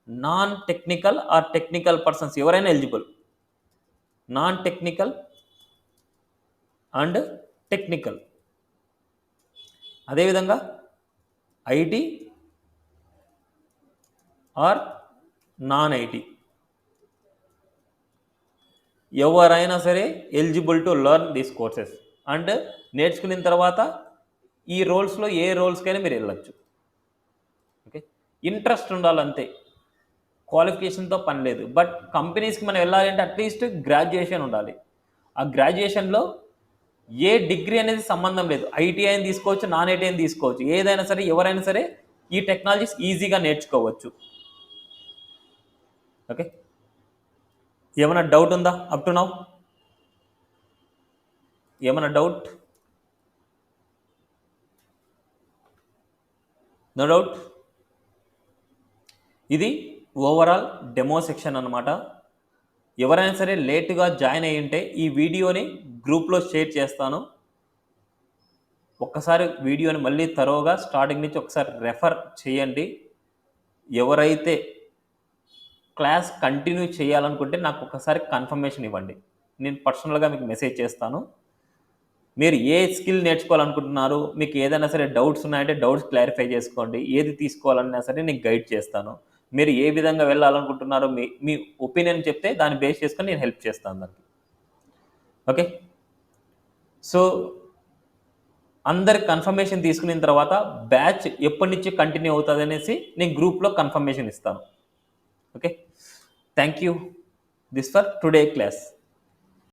Non technical or technical persons ఎవరైనా eligible. Non technical and technical. అదేవిధంగా ఐటీ ఆర్ నాన్ ఐటీ. ఎవరైనా సరే eligible to learn these courses and నేర్చుకున్న తర్వాత ఈ రోల్స్లో ఏ రోల్స్కైనా మీరు వెళ్ళచ్చు. ఓకే, ఇంట్రెస్ట్ ఉండాలంతే, క్వాలిఫికేషన్తో పని లేదు. బట్ కంపెనీస్కి మనం వెళ్ళాలంటే అట్లీస్ట్ గ్రాడ్యుయేషన్ ఉండాలి. ఆ గ్రాడ్యుయేషన్లో ఏ డిగ్రీ అనేది సంబంధం లేదు, ఐటీఐ అని తీసుకోవచ్చు, నాన్ ఐటీఐ అని తీసుకోవచ్చు, ఏదైనా సరే ఎవరైనా సరే ఈ టెక్నాలజీస్ ఈజీగా నేర్చుకోవచ్చు. ఓకే, ఏమైనా డౌట్ ఉందా అప్ టు నౌ? ఏమైనా డౌట్? No doubt. ఇది ఓవరాల్ డెమో సెక్షన్ అన్నమాట. ఎవరైనా సరే లేటుగా జాయిన్ అయ్యి ఉంటే ఈ వీడియోని గ్రూప్లో షేర్ చేస్తాను. ఒక్కసారి వీడియోని మళ్ళీ తరోగా స్టార్టింగ్ నుంచి ఒకసారి రెఫర్ చేయండి. ఎవరైతే క్లాస్ కంటిన్యూ చేయాలనుకుంటే నాకు ఒకసారి కన్ఫర్మేషన్ ఇవ్వండి, నేను పర్సనల్గా మీకు మెసేజ్ చేస్తాను. మీరు ఏ స్కిల్ నేర్చుకోవాలనుకుంటున్నారు, మీకు ఏదైనా సరే డౌట్స్ ఉన్నాయంటే డౌట్స్ క్లారిఫై చేసుకోండి, ఏది తీసుకోవాలన్నా సరే నేను గైడ్ చేస్తాను. మీరు ఏ విధంగా వెళ్ళాలనుకుంటున్నారో మీ ఒపీనియన్ చెప్తే దాన్ని బేస్ చేసుకొని నేను హెల్ప్ చేస్తాను దానికి. ఓకే, సో అందరి కన్ఫర్మేషన్ తీసుకున్న తర్వాత బ్యాచ్ ఎప్పటి నుంచి కంటిన్యూ అవుతుంది అనేసి నేను గ్రూప్లో కన్ఫర్మేషన్ ఇస్తాను. Okay, thank you. This for today class.